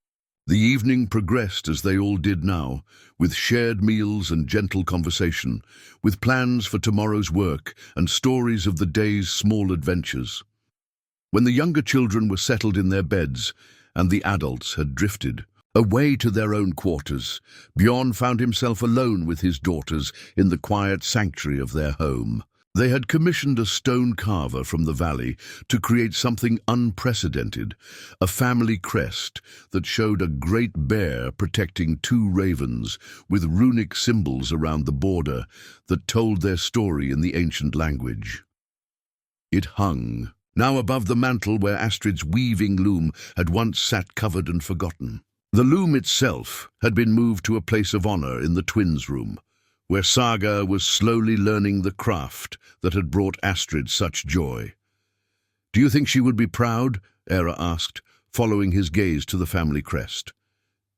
The evening progressed as they all did now, with shared meals and gentle conversation, with plans for tomorrow's work and stories of the day's small adventures. When the younger children were settled in their beds and the adults had drifted away to their own quarters, Bjorn found himself alone with his daughters in the quiet sanctuary of their home. They had commissioned a stone carver from the valley to create something unprecedented, a family crest that showed a great bear protecting 2 ravens with runic symbols around the border that told their story in the ancient language. It hung, now above the mantel where Astrid's weaving loom had once sat covered and forgotten. The loom itself had been moved to a place of honor in the twins' room, where Saga was slowly learning the craft that had brought Astrid such joy. "Do you think she would be proud?" Era asked, following his gaze to the family crest.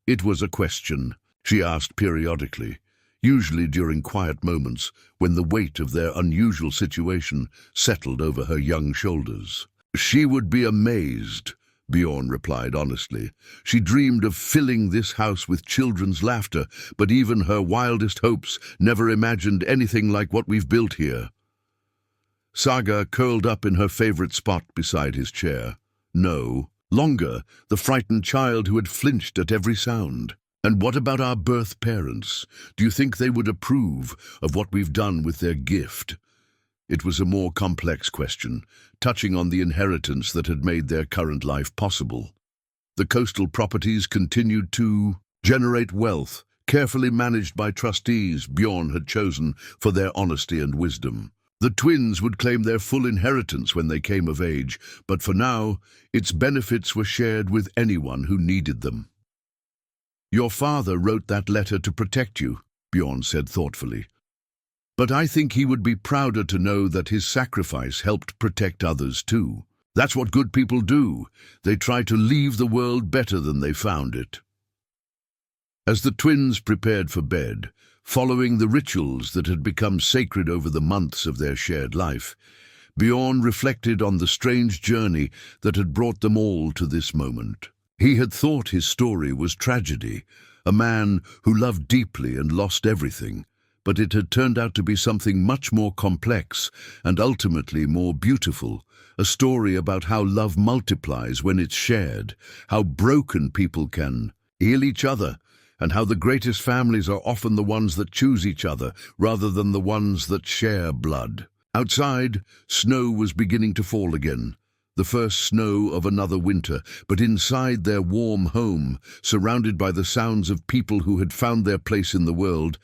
It was a question she asked periodically, usually during quiet moments when the weight of their unusual situation settled over her young shoulders. "She would be amazed," Bjorn replied honestly. She dreamed of filling this house with children's laughter, but even her wildest hopes never imagined anything like what we've built here. Saga curled up in her favorite spot beside his chair. No, longer, the frightened child who had flinched at every sound. And what about our birth parents? Do you think they would approve of what we've done with their gift? It was a more complex question, touching on the inheritance that had made their current life possible. The coastal properties continued to generate wealth, carefully managed by trustees Bjorn had chosen for their honesty and wisdom. The twins would claim their full inheritance when they came of age, but for now, its benefits were shared with anyone who needed them. "Your father wrote that letter to protect you," Bjorn said thoughtfully. "But I think he would be prouder to know that his sacrifice helped protect others too. That's what good people do. They try to leave the world better than they found it." As the twins prepared for bed, following the rituals that had become sacred over the months of their shared life, Bjorn reflected on the strange journey that had brought them all to this moment. He had thought his story was tragedy, a man who loved deeply and lost everything, but it had turned out to be something much more complex and ultimately more beautiful, a story about how love multiplies when it's shared, how broken people can heal each other, and how the greatest families are often the ones that choose each other rather than the ones that share blood. Outside, snow was beginning to fall again, the first snow of another winter, but inside their warm home, surrounded by the sounds of people who had found their place in the world,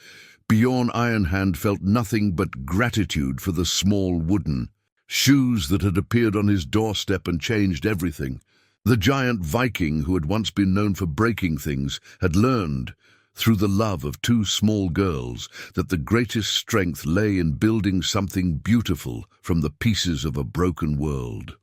Bjorn Ironhand felt nothing but gratitude for the small wooden shoes that had appeared on his doorstep and changed everything. The giant Viking, who had once been known for breaking things, had learned, through the love of two small girls, that the greatest strength lay in building something beautiful from the pieces of a broken world.